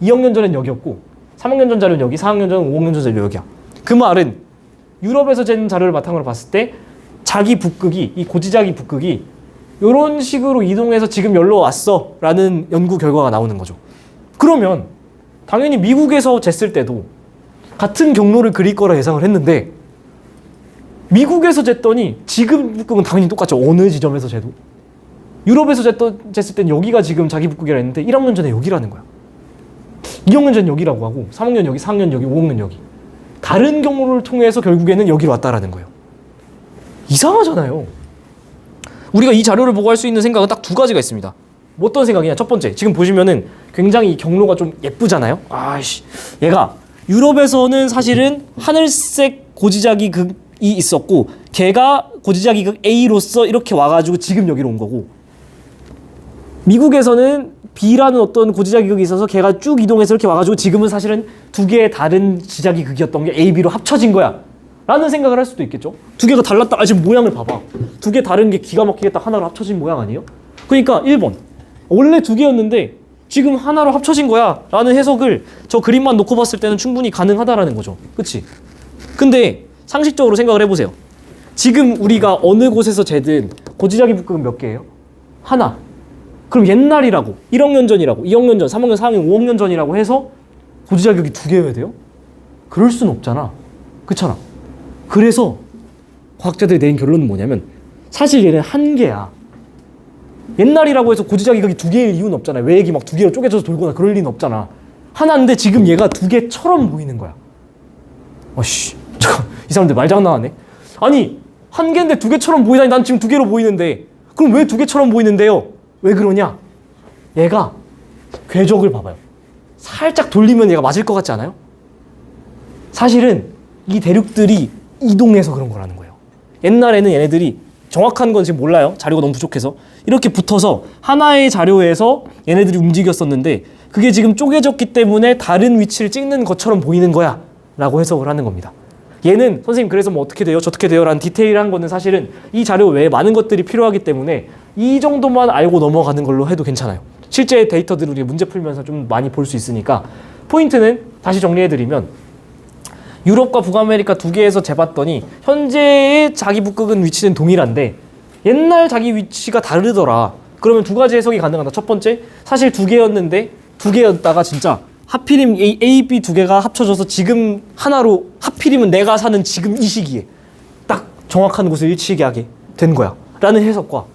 2억 년 전엔 여기였고 3억 년 전 자료는 여기, 4억 년 전, 5억 년 전 자료 여기야. 그 말은 유럽에서 잰 자료를 바탕으로 봤을 때 자기 북극이 이 고지자기 북극이 이런 식으로 이동해서 지금 여기로 왔어 라는 연구 결과가 나오는 거죠. 그러면 당연히 미국에서 쟀을 때도 같은 경로를 그릴 거라 예상을 했는데 미국에서 쟀더니 지금 북극은 당연히 똑같죠. 어느 지점에서 재도. 유럽에서 쟀을 땐 여기가 지금 자기 북극이라 했는데 1억 년 전에 여기라는 거야. 2억 년 전 여기라고 하고 3억 년 여기, 4억 년 여기, 5억 년 여기. 다른 경로를 통해서 결국에는 여기로 왔다라는 거예요. 이상하잖아요. 우리가 이 자료를 보고 할 수 있는 생각은 딱 두 가지가 있습니다. 어떤 생각이냐? 첫 번째, 지금 보시면은 굉장히 이 경로가 좀 예쁘잖아요. 얘가 유럽에서는 사실은 하늘색 고지자기 극이 있었고 걔가 고지자기 극 A로서 이렇게 와가지고 지금 여기로 온 거고 미국에서는 B라는 어떤 고지자기 극이 있어서 걔가 쭉 이동해서 이렇게 와가지고 지금은 사실은 두 개의 다른 지자기 극이었던 게 A, B로 합쳐진 거야 라는 생각을 할 수도 있겠죠. 두 개가 달랐다. 지금 모양을 봐봐. 두 개 다른 게 기가 막히게 딱 하나로 합쳐진 모양 아니에요? 그러니까 1번 원래 두 개였는데 지금 하나로 합쳐진 거야 라는 해석을 저 그림만 놓고 봤을 때는 충분히 가능하다라는 거죠. 그치? 근데 상식적으로 생각을 해보세요. 지금 우리가 어느 곳에서 재든 고지자기 북극은 몇 개예요? 하나. 그럼 옛날이라고 1억 년 전이라고 2억 년 전, 3억 년, 4억 년, 5억 년 전이라고 해서 고지자기 극이 두 개여야 돼요? 그럴 순 없잖아. 그렇잖아. 그래서 과학자들이 내린 결론은 뭐냐면 사실 얘는 한 개야. 옛날이라고 해서 고지자기극이 두 개일 이유는 없잖아요. 외액이 막 두 개로 쪼개져서 돌거나 그럴 리는 없잖아. 하나인데 지금 얘가 두 개처럼 보이는 거야. 어씨, 이 사람들 말장난하네. 아니, 한 개인데 두 개처럼 보이다니. 난 지금 두 개로 보이는데. 그럼 왜 두 개처럼 보이는데요? 왜 그러냐? 얘가 궤적을 봐봐요. 살짝 돌리면 얘가 맞을 것 같지 않아요? 사실은 이 대륙들이 이동해서 그런 거라는 거예요. 옛날에는 얘네들이 정확한 건 지금 몰라요. 자료가 너무 부족해서. 이렇게 붙어서 하나의 자료에서 얘네들이 움직였었는데 그게 지금 쪼개졌기 때문에 다른 위치를 찍는 것처럼 보이는 거야 라고 해석을 하는 겁니다. 얘는 선생님 그래서 뭐 어떻게 돼요? 저떻게 돼요? 라는 디테일한 거는 사실은 이 자료 외에 많은 것들이 필요하기 때문에 이 정도만 알고 넘어가는 걸로 해도 괜찮아요. 실제 데이터들을 우리가 문제 풀면서 좀 많이 볼 수 있으니까 포인트는 다시 정리해드리면 유럽과 북아메리카 두 개에서 재봤더니 현재의 자기 북극은 위치는 동일한데 옛날 자기 위치가 다르더라. 그러면 두 가지 해석이 가능하다. 첫 번째, 사실 두 개였는데 두 개였다가 진짜 하필이면 A, B 두 개가 합쳐져서 지금 하나로 하필이면 내가 사는 지금 이 시기에 딱 정확한 곳을 일치하게 하게 된 거야 라는 해석과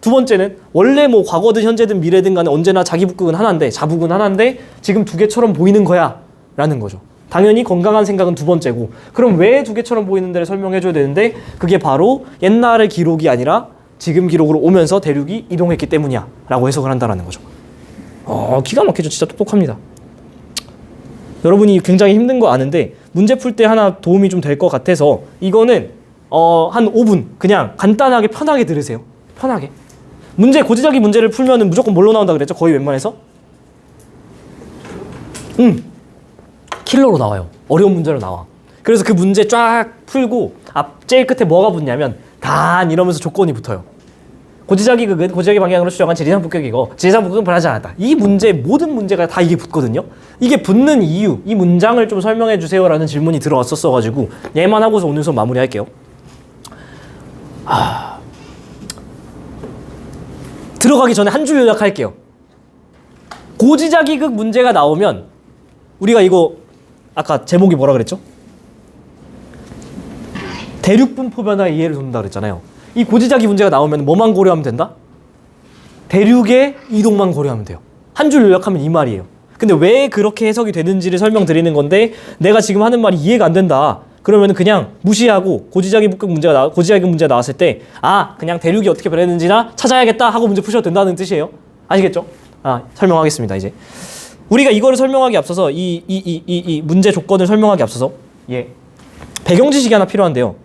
두 번째는 원래 뭐 과거든 현재든 미래든 간에 언제나 자기 북극은 하나인데 자북은 하나인데 지금 두 개처럼 보이는 거야 라는 거죠. 당연히 건강한 생각은 두 번째고 그럼 왜 두 개처럼 보이는 데를 설명해줘야 되는데 그게 바로 옛날의 기록이 아니라 지금 기록으로 오면서 대륙이 이동했기 때문이야 라고 해석을 한다는 거죠. 기가 막히죠. 진짜 똑똑합니다. 여러분이 굉장히 힘든 거 아는데 문제 풀 때 하나 도움이 좀 될 것 같아서 이거는 한 5분 그냥 간단하게 편하게 들으세요. 편하게. 문제 고지자기 문제를 풀면은 무조건 뭘로 나온다 그랬죠? 거의 웬만해서? 킬러로 나와요. 어려운 문제로 나와. 그래서 그 문제 쫙 풀고 제일 끝에 뭐가 붙냐면 단 이러면서 조건이 붙어요. 고지자기극은 고지자기 방향으로 추정한 지리산 북극이고 지리산 북극은 변하지 않았다. 이 문제 모든 문제가 다 이게 붙거든요. 이게 붙는 이유, 이 문장을 좀 설명해 주세요라는 질문이 들어왔었어가지고 얘만 하고서 오늘 수업 마무리할게요. 들어가기 전에 한 줄 요약할게요. 고지자기극 문제가 나오면 우리가 이거 아까 제목이 뭐라 그랬죠? 대륙 분포 변화 이해를 돕는다 그랬잖아요. 이 고지자기 문제가 나오면 뭐만 고려하면 된다? 대륙의 이동만 고려하면 돼요. 한 줄 요약하면 이 말이에요. 근데 왜 그렇게 해석이 되는지를 설명드리는 건데 내가 지금 하는 말이 이해가 안 된다. 그러면 그냥 무시하고 고지자기 문제가 나왔을 때 그냥 대륙이 어떻게 변했는지나 찾아야겠다 하고 문제 푸셔도 된다는 뜻이에요. 아시겠죠? 설명하겠습니다. 이제 우리가 이거를 설명하기 앞서서 이 문제 조건을 설명하기 앞서서 배경 지식이 하나 필요한데요.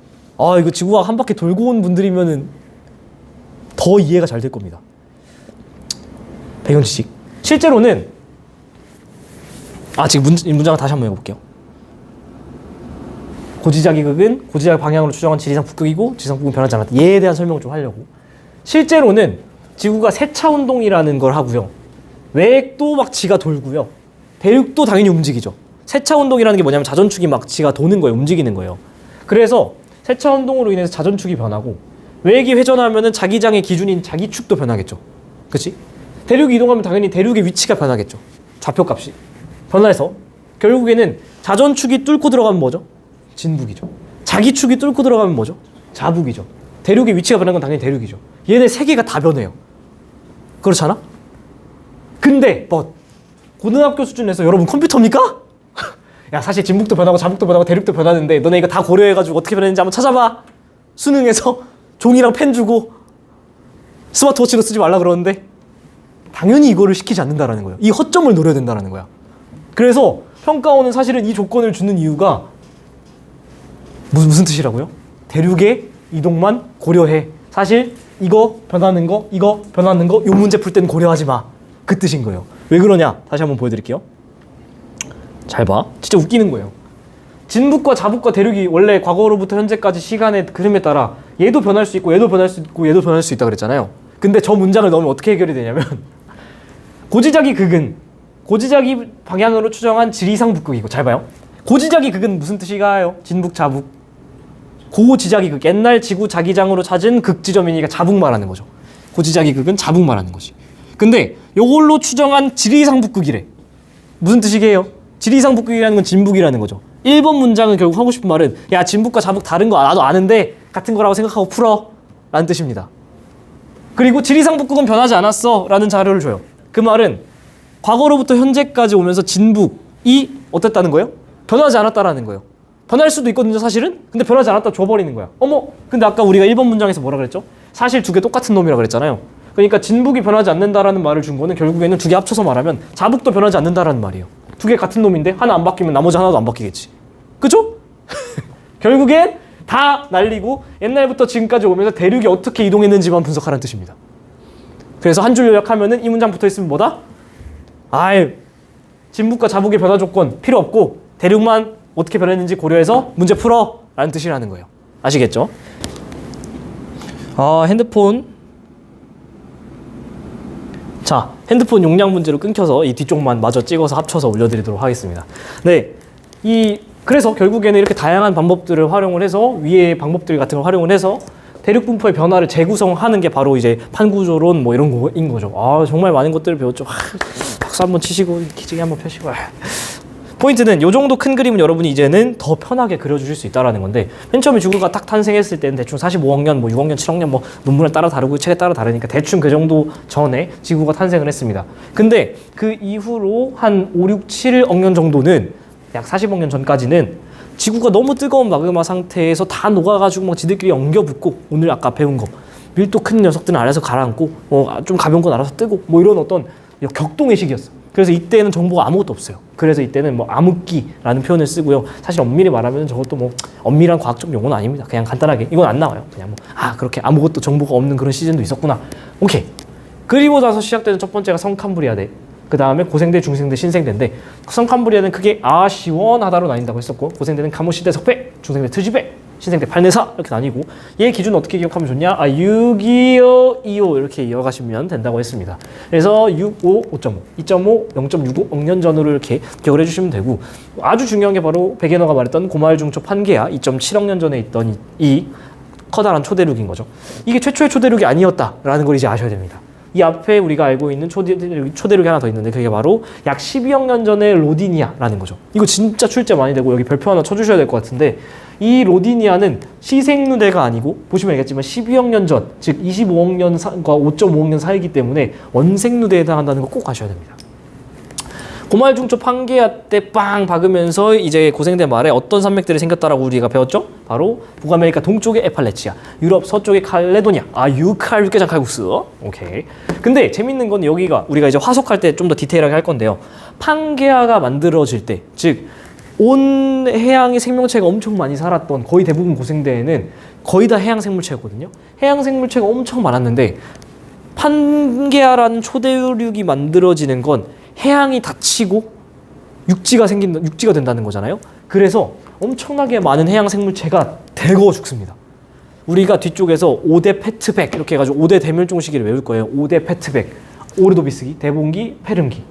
이거 지구과학 한 바퀴 돌고 온 분들이면은 더 이해가 잘 될 겁니다. 배경 지식. 실제로는 지금 문장을 다시 한번 읽어볼게요. 고지자기극은 고지자기 방향으로 추정한 지리산 북극이고 지리산 북극은 변하지 않았다. 얘에 대한 설명을 좀 하려고. 실제로는 지구가 세차 운동이라는 걸 하고요. 외액도 막 지가 돌고요. 대륙도 당연히 움직이죠. 세차 운동이라는 게 뭐냐면 자전축이 막 지가 도는 거예요. 움직이는 거예요. 그래서 세차 운동으로 인해서 자전축이 변하고 외액이 회전하면은 자기장의 기준인 자기축도 변하겠죠. 그치? 대륙이 이동하면 당연히 대륙의 위치가 변하겠죠. 좌표값이 변화해서 결국에는 자전축이 뚫고 들어가면 뭐죠? 진북이죠. 자기축이 뚫고 들어가면 뭐죠? 자북이죠. 대륙의 위치가 변한 건 당연히 대륙이죠. 얘네 세 개가 다 변해요. 그렇잖아? 근데 고등학교 수준에서 여러분 컴퓨터입니까? 야 사실 진북도 변하고 자북도 변하고 대륙도 변하는데 너네 이거 다 고려해가지고 어떻게 변했는지 한번 찾아봐. 수능에서 종이랑 펜 주고 스마트워치로 쓰지 말라 그러는데 당연히 이거를 시키지 않는다라는 거예요. 이 허점을 노려야 된다는 거야. 그래서 평가원은 사실은 이 조건을 주는 이유가 무슨 뜻이라고요? 대륙의 이동만 고려해. 사실 이거 변하는 거 요 문제 풀 때는 고려하지 마. 그 뜻인 거예요. 왜 그러냐? 다시 한번 보여드릴게요. 잘 봐. 진짜 웃기는 거예요. 진북과 자북과 대륙이 원래 과거로부터 현재까지 시간의 흐름에 따라 얘도 변할 수 있고 얘도 변할 수 있고 얘도 변할 수 있다 그랬잖아요. 근데 저 문장을 넣으면 어떻게 해결이 되냐면 고지자기 극은 고지자기 방향으로 추정한 지리상 북극이고 잘 봐요. 고지자기 극은 무슨 뜻이가요? 진북 자북. 고지자기 극 옛날 지구 자기장으로 찾은 극지점이니까 자북 말하는 거죠. 고지자기 극은 자북 말하는 거지. 근데 요걸로 추정한 지리상 북극이래. 무슨 뜻이게요? 지리상 북극이라는 건 진북이라는 거죠. 1번 문장은 결국 하고 싶은 말은 야 진북과 자북 다른 거 나도 아는데 같은 거라고 생각하고 풀어 라는 뜻입니다. 그리고 지리산 북극은 변하지 않았어 라는 자료를 줘요. 그 말은 과거로부터 현재까지 오면서 진북이 어땠다는 거예요? 변하지 않았다라는 거예요. 변할 수도 있거든요 사실은. 근데 변하지 않았다 줘버리는 거야. 어머 근데 아까 우리가 1번 문장에서 뭐라 그랬죠? 사실 두 개 똑같은 놈이라 그랬잖아요. 그러니까 진북이 변하지 않는다라는 말을 준 거는 결국에는 두 개 합쳐서 말하면 자북도 변하지 않는다라는 말이에요. 두 개 같은 놈인데 하나 안 바뀌면 나머지 하나도 안 바뀌겠지. 그죠? 결국엔 다 날리고 옛날부터 지금까지 오면서 대륙이 어떻게 이동했는지만 분석하라는 뜻입니다. 그래서 한 줄 요약하면은 이 문장 붙어있으면 뭐다? 아이 진북과 자북의 변화 조건 필요 없고 대륙만 어떻게 변했는지 고려해서 문제 풀어 라는 뜻이라는 거예요. 아시겠죠? 핸드폰 자 핸드폰 용량 문제로 끊겨서 이 뒤쪽만 마저 찍어서 합쳐서 올려드리도록 하겠습니다. 네, 그래서 결국에는 이렇게 다양한 방법들을 활용을 해서 위의 방법들 같은 걸 활용을 해서 대륙 분포의 변화를 재구성하는 게 바로 이제 판구조론 뭐 이런 거인 거죠. 정말 많은 것들을 배웠죠. 박수 한번 치시고 기지개 한번 펴시고. 포인트는 이 정도 큰 그림은 여러분이 이제는 더 편하게 그려주실 수 있다는 건데 맨 처음에 지구가 딱 탄생했을 때는 대충 45억 년, 뭐 6억 년, 7억 년 뭐 논문에 따라 다르고 책에 따라 다르니까 대충 그 정도 전에 지구가 탄생을 했습니다. 근데 그 이후로 한 5, 6, 7억 년 정도는 약 40억 년 전까지는 지구가 너무 뜨거운 마그마 상태에서 다 녹아가지고 막 지들끼리 엉겨붙고 오늘 아까 배운 거 밀도 큰 녀석들은 아래서 가라앉고 좀 가벼운 건 알아서 뜨고 뭐 이런 어떤 격동의 시기였어. 그래서 이때는 정보가 아무것도 없어요. 그래서 이때는 뭐 암흑기라는 표현을 쓰고요. 사실 엄밀히 말하면 저것도 뭐 엄밀한 과학적 용어는 아닙니다. 그냥 간단하게 이건 안 나와요. 그냥 뭐 그렇게 아무것도 정보가 없는 그런 시즌도 있었구나. 오케이. 그리고 나서 시작되는 첫 번째가 성캄브리아대. 그 다음에 고생대, 중생대, 신생대인데 성캄브리아는 크게 시원하다로 나뉜다고 했었고 고생대는 가모시대 석배, 중생대 트지배, 신생대 팔내사 이렇게 나뉘고 얘 기준 어떻게 기억하면 좋냐? 6, 2, 5, 2, 5 이렇게 이어가시면 된다고 했습니다. 그래서 6, 5, 5.5, 2.5, 0.65억 년 전으로 이렇게 기억을 해주시면 되고 아주 중요한 게 바로 백예너가 말했던 고마일중초 판게아 2.7억 년 전에 있던 이 커다란 초대륙인 거죠. 이게 최초의 초대륙이 아니었다라는 걸 이제 아셔야 됩니다. 이 앞에 우리가 알고 있는 초대륙이 하나 더 있는데 그게 바로 약 12억 년 전의 로디니아라는 거죠. 이거 진짜 출제 많이 되고 여기 별표 하나 쳐주셔야 될 것 같은데 이 로디니아는 시생누대가 아니고 보시면 알겠지만 12억 년 전, 즉 25억 년과 5.5억 년 사이기 때문에 원생누대에 해당한다는 거 꼭 아셔야 됩니다. 고마일중초 판게아 때 빵 박으면서 이제 고생대 말에 어떤 산맥들이 생겼다라고 우리가 배웠죠? 바로 북아메리카 동쪽의 에팔레치아, 유럽 서쪽의 칼레도니아. 육개장 칼국수. 오케이. 근데 재밌는 건 여기가 우리가 이제 화석할 때 좀 더 디테일하게 할 건데요. 판게아가 만들어질 때, 즉 온 해양의 생명체가 엄청 많이 살았던 거의 대부분 고생대에는 거의 다 해양 생물체였거든요. 해양 생물체가 엄청 많았는데 판게아라는 초대륙이 만들어지는 건 해양이 닫히고 육지가 된다는 거잖아요. 그래서 엄청나게 많은 해양 생물체가 대거 죽습니다. 우리가 뒤쪽에서 5대 페트백 이렇게 해가지고 5대 대멸종 시기를 외울 거예요. 5대 페트백, 오르도비스기, 대봉기, 페름기,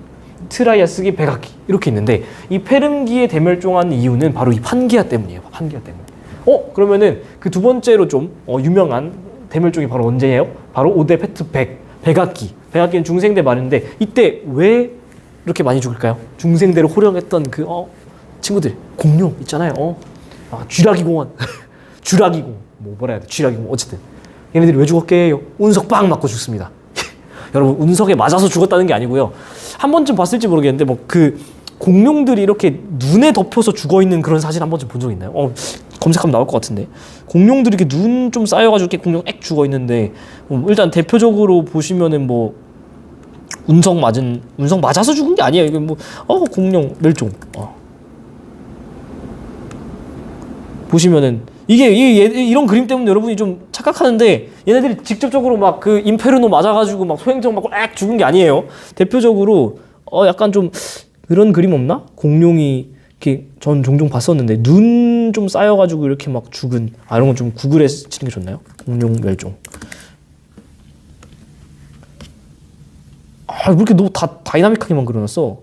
트라이아스기, 백악기 이렇게 있는데 이 페름기에 대멸종한 이유는 바로 이 판게아 때문이에요. 판게아 때문에. 그러면은 그 두 번째로 좀 유명한 대멸종이 바로 언제예요? 바로 5대 페트백, 백악기. 백악기는 중생대 말인데 이때 왜 이렇게 많이 죽을까요? 중생대를 호령했던 그 친구들 공룡 있잖아요. 쥐라기 공원, 쥐라기 공원 뭐라 해야 돼? 쥐라기 공원 어쨌든 얘네들이 왜 죽었게요? 운석 빵 맞고 죽습니다. 여러분 운석에 맞아서 죽었다는 게 아니고요. 한 번쯤 봤을지 모르겠는데 뭐 그 공룡들이 이렇게 눈에 덮여서 죽어 있는 그런 사진 한 번쯤 본 적 있나요? 검색하면 나올 것 같은데 공룡들이 이렇게 눈 좀 쌓여가지고 이렇게 공룡 죽어 있는데 일단 대표적으로 보시면은 뭐 운석 맞아서 죽은 게 아니에요. 이게 뭐 공룡 멸종. 보시면은 이게 이런 그림 때문에 여러분이 좀 착각하는데 얘네들이 직접적으로 막 그 인페르노 맞아가지고 막 소행성 맞고 죽은 게 아니에요. 대표적으로 약간 좀 그런 그림 없나? 공룡이 이렇게 전 종종 봤었는데 눈 좀 쌓여가지고 이렇게 막 죽은 이런 건 좀 구글에 치는 게 좋나요? 공룡 멸종. 왜 이렇게 너무 다 다이나믹하게만 그려놨어?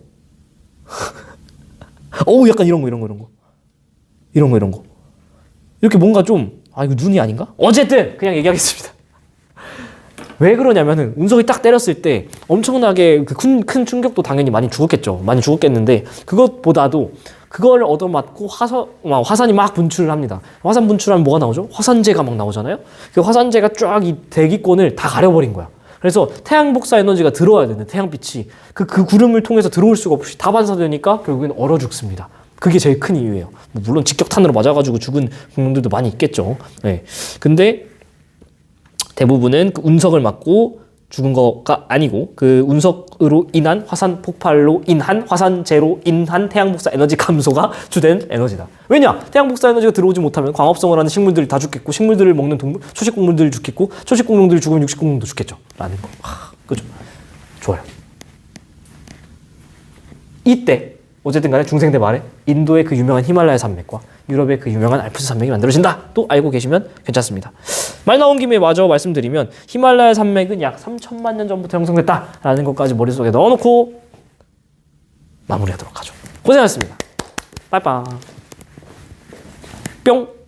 약간 이런 거. 이렇게 뭔가 좀 이거 눈이 아닌가? 어쨌든 그냥 얘기하겠습니다. 왜 그러냐면은 운석이 딱 때렸을 때 엄청나게 큰 충격도 당연히 많이 죽었겠죠. 많이 죽었겠는데 그것보다도 그걸 얻어맞고 화산이 막 분출을 합니다. 화산 분출하면 뭐가 나오죠? 화산재가 막 나오잖아요. 그 화산재가 쫙 이 대기권을 다 가려버린 거야. 그래서 태양 복사 에너지가 들어와야 되는데 태양빛이 그 구름을 통해서 들어올 수가 없이 다 반사되니까 결국엔 얼어 죽습니다. 그게 제일 큰 이유예요. 물론 직격탄으로 맞아가지고 죽은 공룡들도 많이 있겠죠. 네. 근데 대부분은 그 운석을 맞고 죽은 거가 아니고 그 운석으로 인한 화산 폭발로 인한 화산재로 인한 태양 복사 에너지 감소가 주된 에너지다. 왜냐? 태양 복사 에너지가 들어오지 못하면 광합성을 하는 식물들이 다 죽겠고 식물들을 먹는 동물, 초식 공룡들이 죽겠고 초식 공룡들이 죽으면 육식 공룡도 죽겠죠. 라는 거. 그죠? 좋아요. 이때 어쨌든 간에 중생대 말에 인도의 그 유명한 히말라야 산맥과 유럽의 그 유명한 알프스 산맥이 만들어진다. 또 알고 계시면 괜찮습니다. 말 나온 김에 마저 말씀드리면 히말라야 산맥은 약 3천만 년 전부터 형성됐다라는 것까지 머릿속에 넣어놓고 마무리하도록 하죠. 고생하셨습니다. 빠이빠이. 뿅.